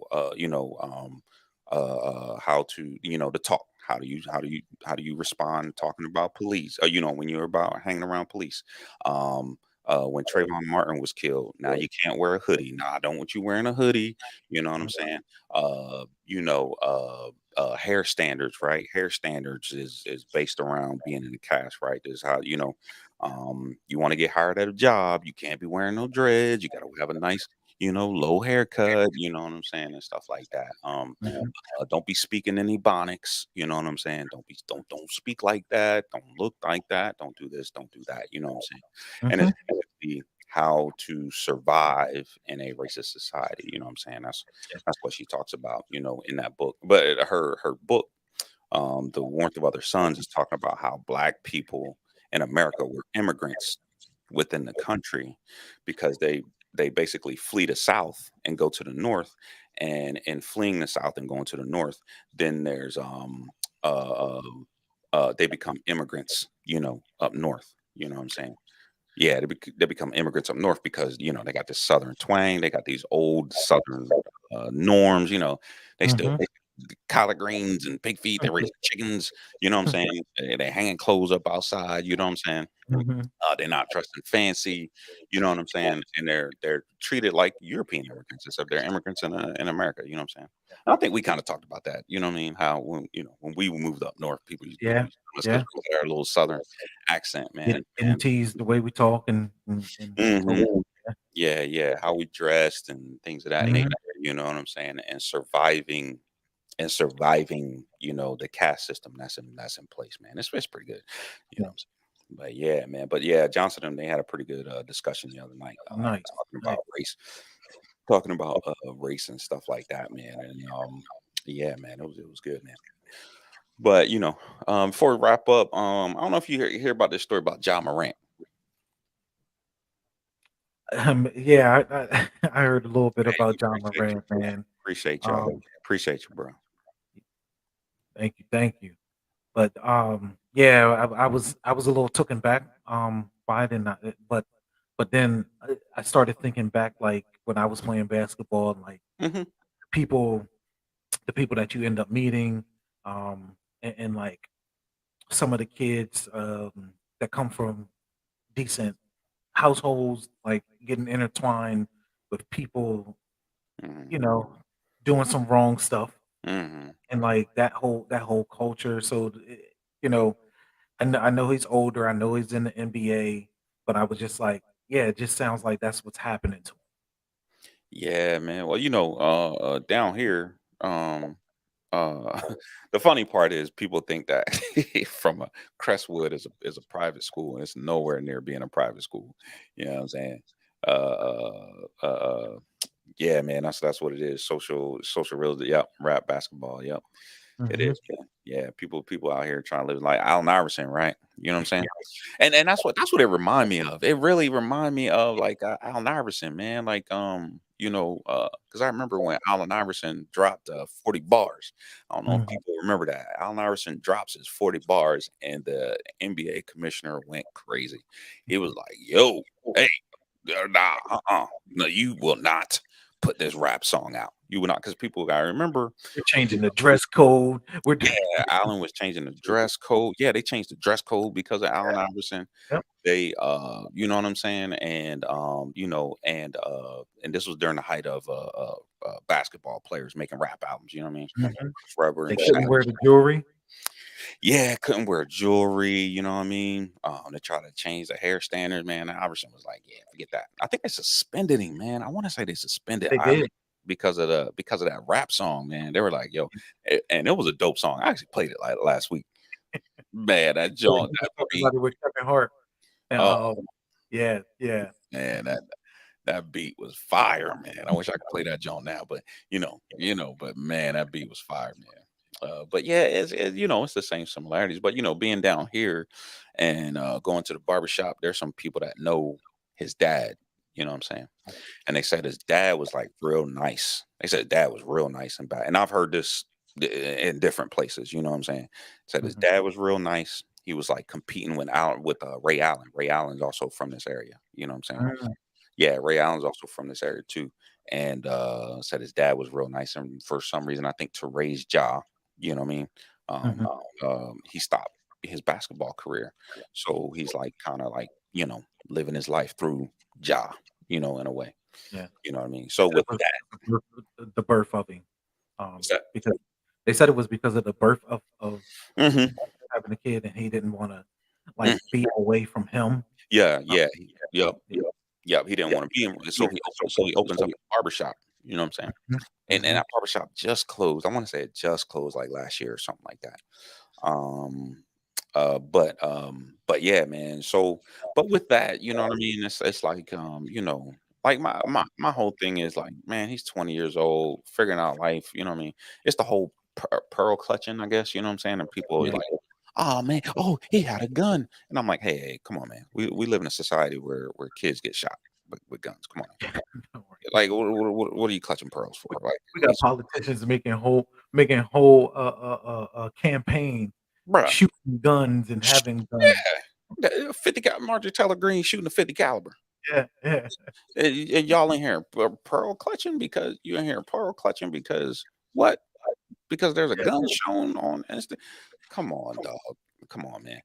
how to, to talk. How do you respond talking about police? When you're about hanging around police. When Trayvon Martin was killed, now you can't wear a hoodie. Nah, I don't want you wearing a hoodie. You know what I'm mhm, saying? Hair standards, right? Hair standards is based around being in the cast, right? This is how you want to get hired at a job, you can't be wearing no dreads, you got to have a nice, low haircut, you know what I'm saying, and stuff like that. mhm, Don't be speaking any Ebonics, you know what I'm saying? Don't speak like that, don't look like that, don't do this, don't do that, you know what I'm saying? And mhm, it's basically how to survive in a racist society, you know what I'm saying? That's what she talks about, in that book. But her book, The Warmth of Other Suns, is talking about how black people in America were immigrants within the country because they basically flee the South and go to the North, and in fleeing the South and going to the North, then there's uh, they become immigrants, up north. You know what I'm saying? Yeah, they become immigrants up north because they got this southern twang, they got these old southern norms. They still mhm, collard greens and pig feet. They raise chickens. You know what I'm saying? They hanging clothes up outside. You know what I'm saying? mhm. They're not dressed in fancy, you know what I'm saying? And they're treated like European immigrants, except they're immigrants in America. You know what I'm saying? And I think we kind of talked about that. You know what I mean? How when we moved up north, Yeah, us because yeah. we had our little southern accent, man. Getting teased the way we talk and so Hmm. yeah. Yeah, yeah. How we dressed and things of that nature. Mhm. You know what I'm saying? And surviving, the caste system that's in place, man. It's pretty good. You know Yeah. what I'm saying? But yeah, man. But yeah, Johnson and they had a pretty good discussion the other night, Nice, talking nice. about talking about race and stuff like that, man. And yeah, man, it was good, man. But before we wrap up, I don't know if you hear about this story about John Morant. Yeah, I heard a little bit Hey, about John Morant, man. appreciate y'all. Um, Appreciate you, bro. thank you. But, yeah, I was a little taken back, by it, and but then I started thinking back, like, when I was playing basketball and, like, Hmm. people the people that you end up meeting, and, like, some of the kids, that come from decent households, like, getting intertwined with people, Hmm. you know, doing some wrong stuff, Hmm. and, like, that whole culture, so, you know I know he's older, I know he's in the NBA, but I was just like, yeah, it just sounds like that's what's happening to him. Yeah, man. Well, down here, the funny part is people think that from a Crestwood is a private school, and it's nowhere near being a private school. You know what I'm saying? Uh, uh, uh, uh, yeah, man. That's what it is. Social real. Yep. Rap basketball. Yep. It Mhm. is, man. Yeah, people out here trying to live like Allen Iverson, right? You know what I'm saying? And that's what it remind me of. It really remind me of like Allen Iverson, man. Like because I remember when Allen Iverson dropped 40 bars. I don't know if Mhm. people remember that. Allen Iverson drops his 40 bars, and the NBA commissioner went crazy. He was like, "Yo, hey, nah, no, you will not put this rap song out. You will not," because people got to remember. We're changing the dress code. We're d Yeah, Allen was changing the dress code. Yeah, they changed the dress code because of Allen Iverson. Yep. They, you know what I'm saying? And, and this was during the height of basketball players making rap albums. You know what I mean? Mhm. Forever They and Shaq. couldn't wear the jewelry. Yeah, couldn't wear jewelry. You know what I mean? They tried to change the hair standards. Man, Iverson was like, "Yeah, forget that." I think they suspended him, man. I want to say they suspended They Iverson did. because of that rap song, man. They were like, "Yo," and it was a dope song. I actually played it like last week. Man, that Yeah, joint, he was that talking beat. about it with Kevin Hart. And, Oh yeah, yeah. man, that beat was fire, man. I wish I could play that joint now, but but man, that beat was fire, man. But yeah, it's the same similarities. But being down here and going to the barbershop, there's some people that know his dad. You know what I'm saying? And they said his dad was like real nice. They said dad was real nice and bad. And I've heard this in different places. You know what I'm saying? Said his Mhm. dad was real nice. He was like competing with Ray Allen. Ray Allen's also from this area. You know what I'm saying? Mm, Yeah, Ray Allen's also from this area too. And said his dad was real nice. And for some reason, I think to raise jaw, you know what I mean? Um, mhm. he stopped his basketball career. So he's like kind of like, living his life through jaw, in a way. Yeah. You know what I mean? They So said with it was that, the birth of him, what's that? because they said it was because of the birth of Mhm, having a kid, and he didn't wanna, mm, like, be away from him. yeah, Um, yeah, yep, yeah. yep. He didn't want to be in, so he opens up a barbershop. You know what I'm saying? Mhm, And mhm, that barbershop just closed. I want to say it just closed like last year or something like that. Um, but yeah, man. So, but with that, you know what I mean? It's like like my whole thing is like, man, he's 20 years old, figuring out life. You know what I mean? It's the whole pearl clutching, I guess. You know what I'm saying? And people always yeah. like, oh man, oh he had a gun, and I'm like, hey, come on, man. We live in a society where kids get shot with guns. Come on, now. Don't worry. Like what are you clutching pearls for? Like We at got least, politicians making whole, campaign bruh. shooting guns and having guns. Yeah, 50 Marjorie Taylor Greene shooting a 50 caliber. Yeah, yeah. And y'all in here pearl clutching because you in here pearl clutching because what? Because there's a Yeah. gun shown on Insta. Come on, dog. Come on, man.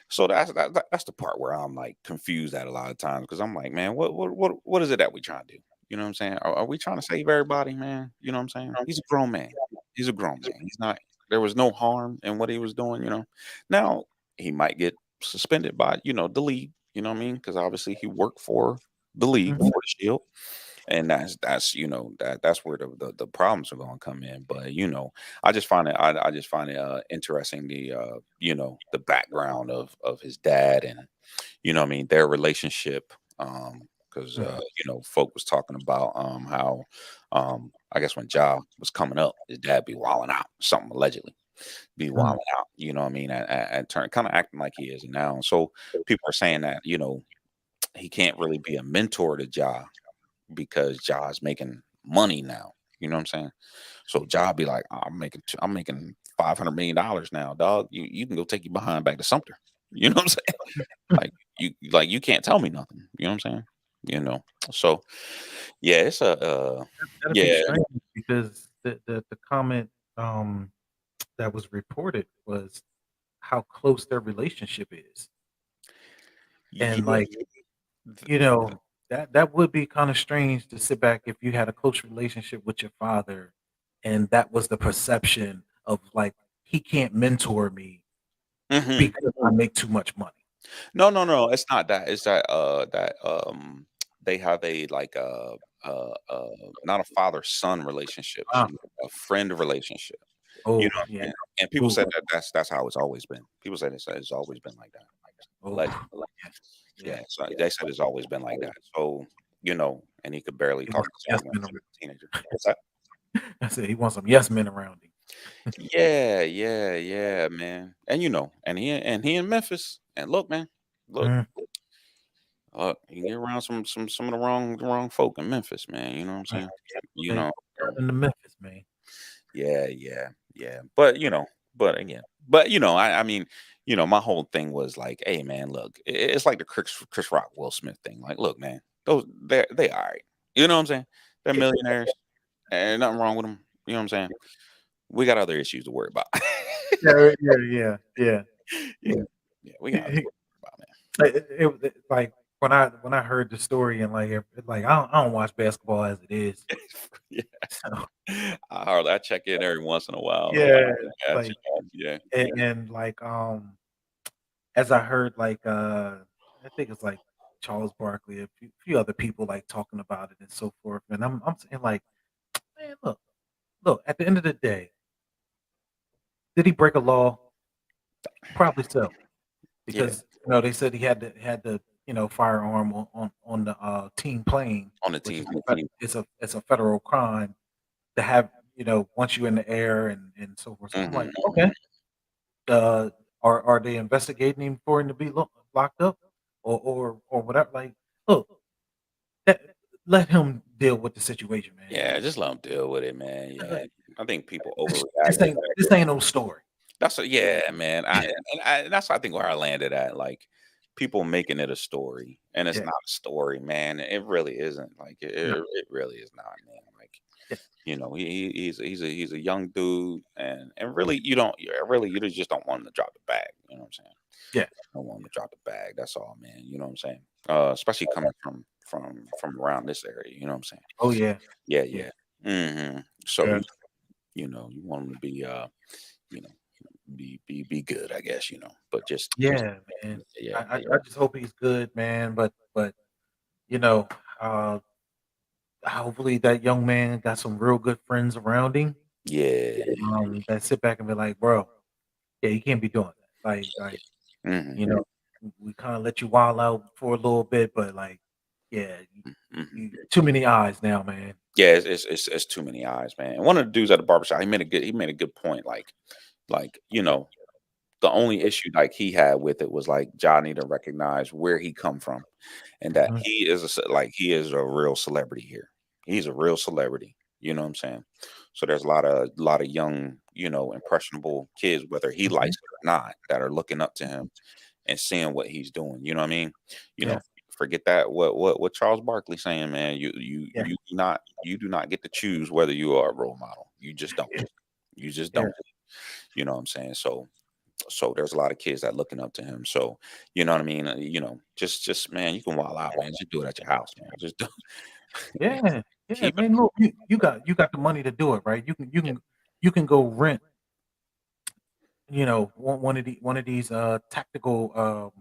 So that's the part where I'm like confused at a lot of times because I'm like, man, what is it that we trying to do? You know what I'm saying? Are we trying to save everybody, man? You know what I'm saying? He's a grown man. He's a grown man. He's not. There was no harm in what he was doing. Now he might get suspended by the league. You know what I mean? Because obviously he worked for the league Mhm, for the shield, and that's that's where the problems are going to come in. But I just find it interesting the background of his dad and what I mean, their relationship. Because mhm, folk was talking about how I guess when Ja was coming up, his dad be wilding out, something allegedly be mhm. wilding out. You know what I mean? At turn, kind of acting like he is now. So people are saying that he can't really be a mentor to Ja because Ja is making money now. You know what I'm saying? So Ja be like, I'm making $500 million now, dog. You can go take your behind back to Sumter. You know what I'm saying? You can't tell me nothing. You know what I'm saying? You know. So yeah, it's a That'd be yeah, strange because the comment, that was reported was how close their relationship is, and, yeah. like, you know, that would be kinda strange to sit back if you had a close relationship with your father, and that was the perception of, like, "He can't mentor me hmm because I make too much money." No, no, no. It's not that. It's that they have a like not a father son relationship, Ah, a friend relationship. You know oh, what I'm yeah. saying? And people Ooh, said that that's how it's always been. People said it's always been like that. oh, Allegedly. yeah, yeah, Yeah, so yeah. they said it's always been like that. So, and he could barely He talk wants some yes himself when men he was around. a teenager. What's that? I said he wants some yes men around him. Yeah, yeah, yeah, man. And he in Memphis. And look, man, look, Mm, you can get around some of the wrong folk in Memphis, man. You know what I'm yeah, saying? yeah. You Hey, know, down in the Memphis, man. yeah, yeah, yeah. But again, I mean, my whole thing was like, hey, man, look, it's like the Chris Rock Will Smith thing. Like, look, man, they all right. You know what I'm saying? They're Yeah, millionaires, and nothing wrong with them. You know what I'm saying? We got other issues to worry about. yeah, yeah, yeah, yeah, Yeah, yeah. yeah, we got other He worry about, man. like, when I heard the story and, like, like, I don't watch basketball as it is, Yeah, so I check in every once in a while, man. yeah, I check like, in, yeah. and, like, as I heard, like, I think it's, like, Charles Barkley, a few other people, like, talking about it and so forth, and I'm saying, like, "Man, look, at the end of the day, did he break a law? Probably so." Yeah, Because, they said he had the firearm on the, team plane, on the which team. is it's a federal crime to have, once you're in the air and so forth. So I'm like, Mhm. "Okay, uh, are they investigating him for him to be locked up or whatever?" Like, look, let let him deal with the situation, man. Yeah, just let them deal with it, man. Uh, Yeah, I think people this overreact. ain't no story. Yeah, man. That's I think where I landed at. Like people making it a story, and it's Yeah, not a story, man. It really isn't. Like no, it really is not, man. Like yeah, he's a young dude, and really you don't really you just don't want him to drop the bag. You know what I'm saying? yeah. Don't want him to drop the bag. That's all, man. You know what I'm saying? Especially coming from around this area. You know what I'm saying? Oh, yeah, Yeah, yeah, yeah. So yeah. you want him to be you know be good, I guess. But just Yeah, man. yeah, I just hope he's good, man, but, you know, uh, hopefully that young man got some real good friends around him, yeah. that sit back and be like, "Bro, yeah, you can't be doing that." Like, hmm you know, we kinda let you wild out for a little bit, but, like, yeah, hmm you too many eyes now, man. Yeah, it's too many eyes, man. And one of the dudes at the barbershop, he made a good point. Like the only issue like he had with it was like John need to recognize where he come from and that Mhm, he is a real celebrity here. He's a real celebrity. You know what I'm saying? So there's a lot of young, impressionable kids, whether he mhm. likes it or not, that are looking up to him and seeing what he's doing. You know what I mean? You know, Yeah, forget that what Charles Barkley saying, man. yeah, You do not get to choose whether you are a role model. You just don't. yeah, You just yeah, don't. You know what I'm saying? So there's a lot of kids that looking up to him. So you know what I mean. Just man, you can wild out, man. Just do it at your house, man. Just do, yeah, yeah, keep it. man, look, you got the money to do it, right? You can go rent, one of these, tactical,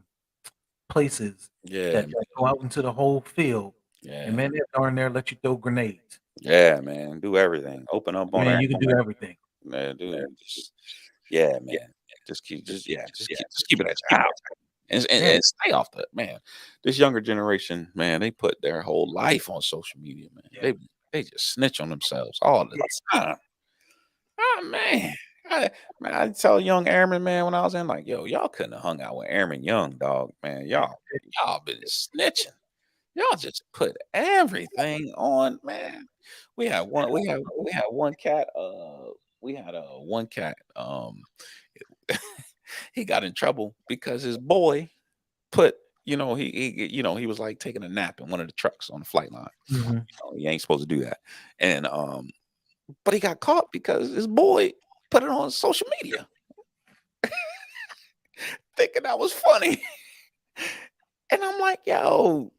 places Yeah, that go out into the whole field. And Yeah. man, they'll darn near let you throw grenades. Yeah, man. Do everything. Open up on Man, that. you can do everything. Man, dude. Just yeah, man. Just keep it at your house. Yeah. And stay off the man. This younger generation, man, they put their whole life on social media, man. Yeah. They just snitch on themselves all the Yeah. time. Oh man. I tell young airmen, man, when I was in, like, yo, y'all couldn't have hung out with Airman Young, dog, man. Y'all been snitching. Y'all just put everything on, man. We had one cat, we had one cat, he got in trouble because his boy put, he was like taking a nap in one of the trucks on the flight line. Mhm. You ain't supposed to do that. And but he got caught because his boy put it on social media, thinking that was funny. And I'm like, yo,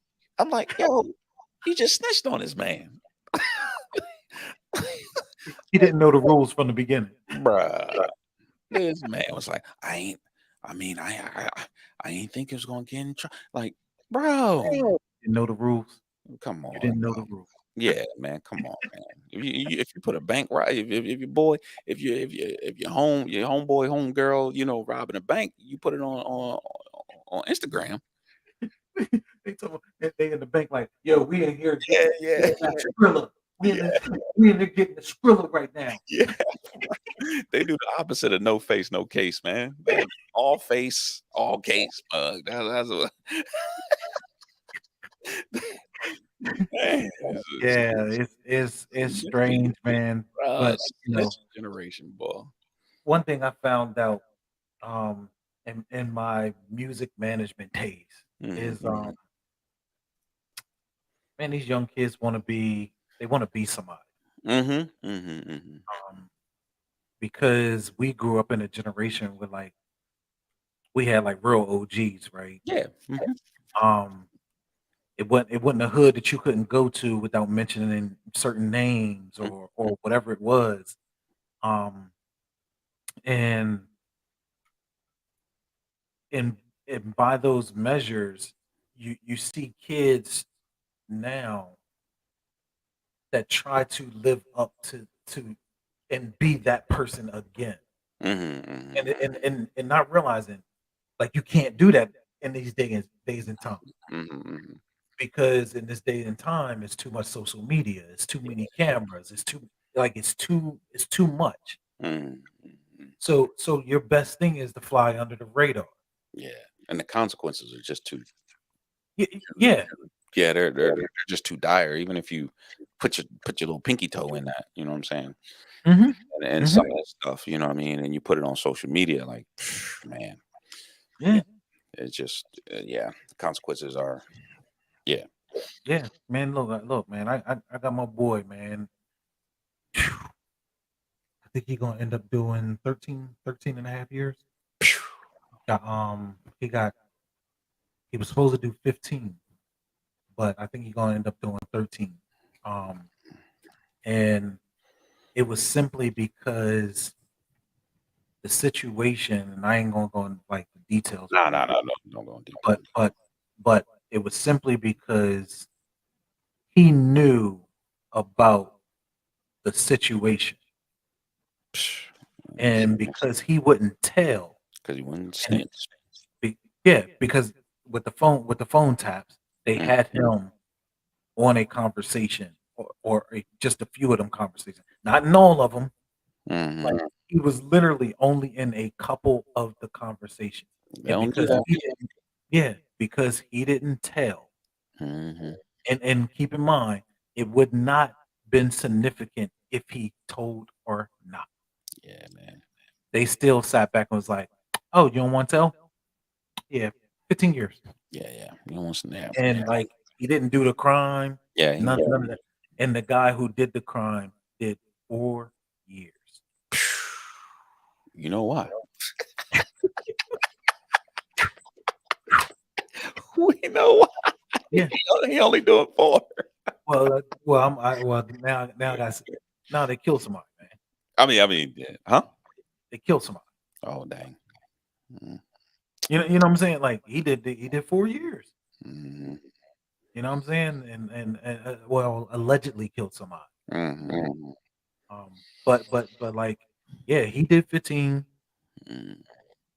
you just snitched on this man. He didn't know the rules from the beginning. Bruh. This man was like, I mean, I ain't think it was gonna get in trouble. Like, bro, Didn't know the rules. come You on. didn't know the rules. Yeah, man, come on, man. If you put a bank right, if your boy, if your homeboy, homegirl, robbing a bank, you put it on Instagram. They told they in the bank like, "Yo, we in here Yeah, getting yeah, that Skrilla. yeah, We in there getting the Skrilla right now." yeah. They do the opposite of no face, no case, man. They all face, all case, that's what man. Yeah, it's strange, man. But, Snitch generation, boy. one thing I found out, in my music management days Mhm, is, mhm, man, these young kids they wanna be somebody, mhm, mhm, mhm. um, because we grew up in a generation where, like, we had, like, real OGs, right? Yeah, mhm, Um, it wasn't a hood that you couldn't go to without mentioning certain names mhm, or whatever it was, um, and and and by those measures, you see kids now that try to live up to and be that person again, mhm, mhm, and not realizing, like, you can't do that in these days and time, mhm, mhm. because in this day and time, it's too much social media, it's too many cameras, it's too much. Mhm, mhm. So your best thing is to fly under the radar. Yeah, and the consequences are just too Yeah. yeah, they're just too dire, even if you put your little pinky toe in that, you know what I'm saying? Mhm. And Mhm. some of that stuff, you know what I mean, and you put it on social media, like, man, yeah, Yeah. it's just, yeah, the consequences are yeah. Yeah. Man, look, man, I got my boy, man. I think he gonna end up doing 13 and a half years. He was supposed to do 15, but I think he gonna end up doing 13. Um, and it was simply because the situation, and I ain't gonna go into like the details of No, what no, it no, was, no, don't go in deep. but it was simply because he knew about the situation, and because he wouldn't tell, Because he wouldn't and snitch. yeah, because with the phone taps, they Mm, had him on a conversation, or just a few of them conversations, not in all of them. Like, mhm. he was literally only in a couple of the conversations, They and don't do because that. he didn't yeah, because he didn't tell, Mhm. and keep in mind, it would not been significant if he told or not. Yeah, man. They still sat back and was like, "Oh, you don't wanna tell? Yeah, 15 years." Yeah, yeah. You don't want snap. And, like, he didn't do the crime, Yeah, he none of that, and the guy who did the crime did 4 years. you know why? We know why. Yeah. He only do it for Now that's now they kill somebody, man. I mean, yeah. Huh? They kill somebody. Oh, dang. Mm, You know what I'm saying? Like, he did 4 years, mhm. You know what I'm saying? Well, allegedly killed somebody. Mhm. But like, yeah, he did 15. Mm.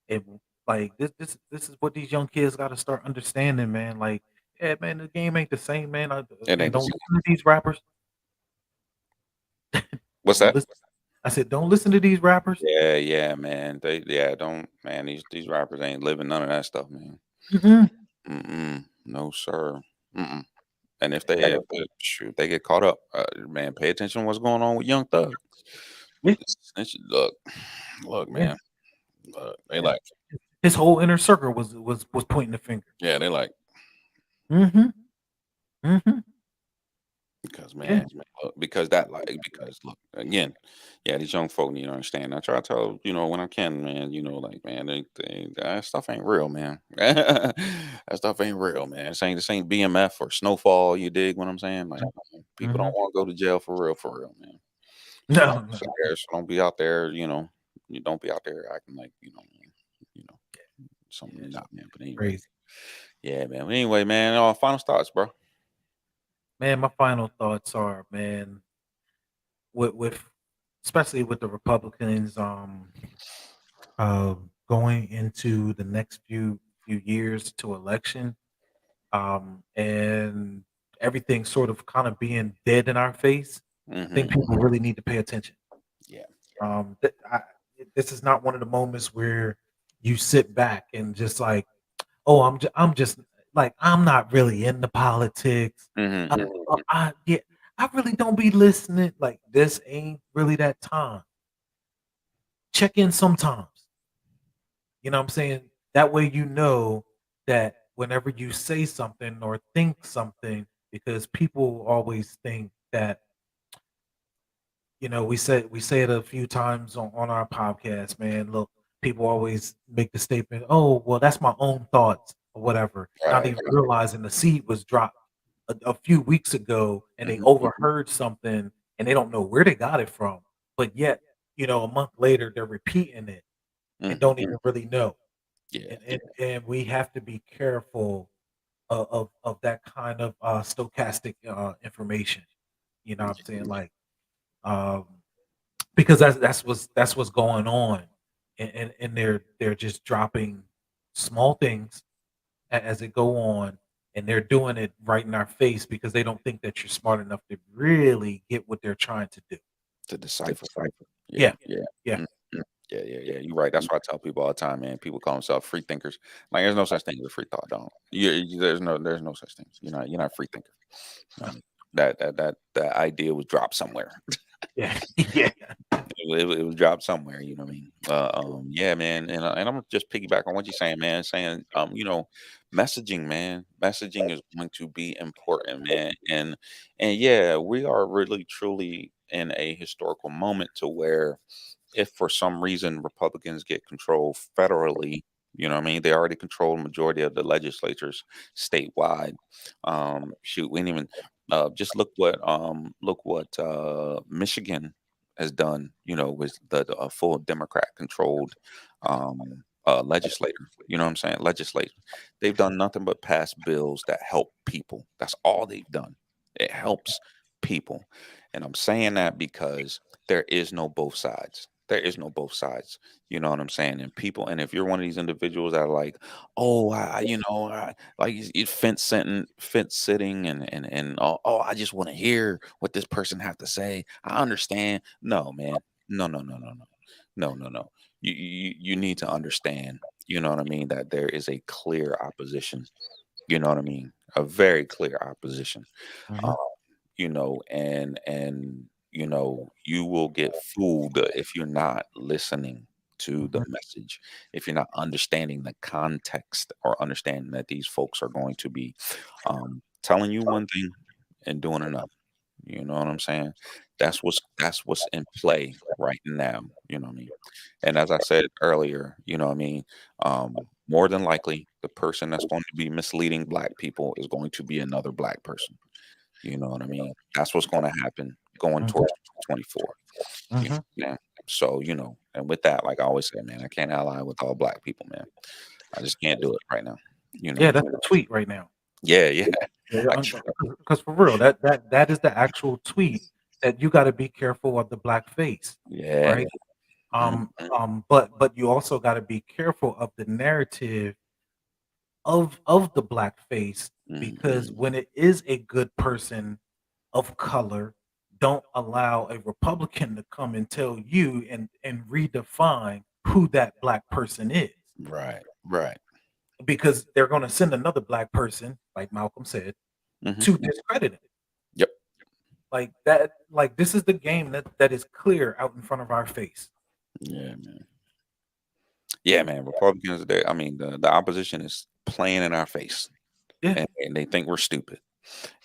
And like this is what these young kids got to start understanding, man. Like, yeah, man, the game ain't the same, man. It And ain't the don't same. listen to these rappers. What's Don't that? listen. I said, don't listen to these rappers. Yeah, yeah, man. They yeah, don't man, these rappers ain't living none of that stuff, man. Mhm. Mm-mm. No, sir. Mm-mm. And if they shoot, they get caught up, man, pay attention to what's going on with Young Thug. Yeah, Look, look, yeah, man. Look, they yeah. like, His whole inner circle was pointing the finger. yeah, they like, Mhm. Mhm. because Yeah. man, look, because that like because look again, yeah, these young folk need to understand. I try to tell when I can, man. Like man, that stuff ain't real, man. That stuff ain't real, man. This ain't BMF or Snowfall. You dig what I'm saying? Like people don't Mhm. want to go to jail for real, man. So, No, so, no. yeah, so don't be out there, you don't be out there acting like you know something Yeah, you're not, man. But anyway, crazy. yeah, man. But anyway, man. Final thoughts, bro. Man, my final thoughts are, man, with especially with the Republicans, going into the next few years to election, and everything sort of kind of being dead in our face. I think Hmm. people really need to pay attention. Yeah. This is not one of the moments where you sit back and just like, oh, I'm just like I'm not really into politics. Hmm. Yeah, I really don't be listening. Like this ain't really that time. Check in sometimes. You know what I'm saying? That way you know that whenever you say something or think something, because people always think that, we say it a few times on our podcast, man. Look, people always make the statement, oh, well, that's my own thoughts or whatever, not Right. even realizing the seed was dropped a few weeks ago and they Hmm. overheard something and they don't know where they got it from. But yet, a month later, they're repeating it and Hmm. don't even really know. Yeah. And we have to be careful of that kind of stochastic information. You know what I'm saying? Like, um, because that's what's going on, and they're just dropping small things as they go on, and they're doing it right in our face because they don't think that you're smart enough to really get what they're trying to do. To decipher. Yeah. Yeah, Yeah. yeah, Mhm. Yeah. Yeah. Yeah. You're right. That's what I tell people all the time, man. People call themselves free thinkers. Like there's no such thing as a free thought. Don't. There's no such thing. You're not a free thinker. You know what I mean? That idea was dropped somewhere. yeah, yeah. It was dropped somewhere, you know what I mean? Yeah, man, and I'm just piggyback on what you're saying, man. Saying, messaging, man, messaging is going to be important, man, and yeah, we are really truly in a historical moment to where if for some reason Republicans get control federally, you know what I mean? They already control the majority of the legislatures statewide. Shoot, we didn't even just look what Michigan has done, with the full Democrat controlled legislator. You know what I'm saying? Legislature. They've done nothing but pass bills that help people. That's all they've done. It helps people. And I'm saying that because there is no both sides. There is no both sides. You know what I'm saying? And people, and if you're one of these individuals that are like, oh, like fence sitting, and I just want to hear what this person have to say. I understand. No, man. No, no, no, no, no, no, no, no. You need to understand. You know what I mean? That there is a clear opposition. You know what I mean? A very clear opposition. Mhm, And you will get fooled if you're not listening to the mhm. message, if you're not understanding the context or understanding that these folks are going to be telling you one thing and doing another. You know what I'm saying? That's what's in play right now. You know what I mean? And as I said earlier, you know what I mean, more than likely the person that's going to be misleading black people is going to be another black person. You know what I mean? That's what's gonna happen going Mhm, towards 2024. You mhm. know, man. So, and with that, like I always say, man, I can't ally with all black people, man. I just can't do it right now. You know. Yeah, that's the tweet right now. Yeah, yeah. Yeah, I can't. because for real, that is the actual tweet that you gotta be careful of the black face, Yeah. right? Mhm, But you also gotta be careful of the narrative of the black face, because mhm. when it is a good person of color, don't allow a Republican to come and tell you and redefine who that black person is, Right, right. because they're gonna send another black person, like Malcolm said, Mhm, to mhm. discredit him. Yep. Like that, like this is the game that is clear out in front of our face. Yeah, man. Yeah, man. Republicans, they I mean, the opposition is playing in our face, Yeah. and they think we're stupid.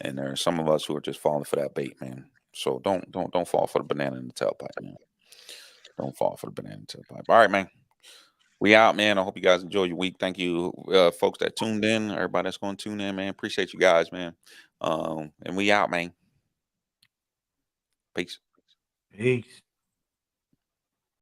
And there are some of us who are just falling for that bait, man. So don't fall for the banana in the tailpipe, man. Don't fall for the banana in the tailpipe. All right, man. We out, man. I hope you guys enjoy your week. Thank you, folks that tuned in. Everybody that's going to tune in, man. Appreciate you guys, man. And we out, man. Peace. Peace.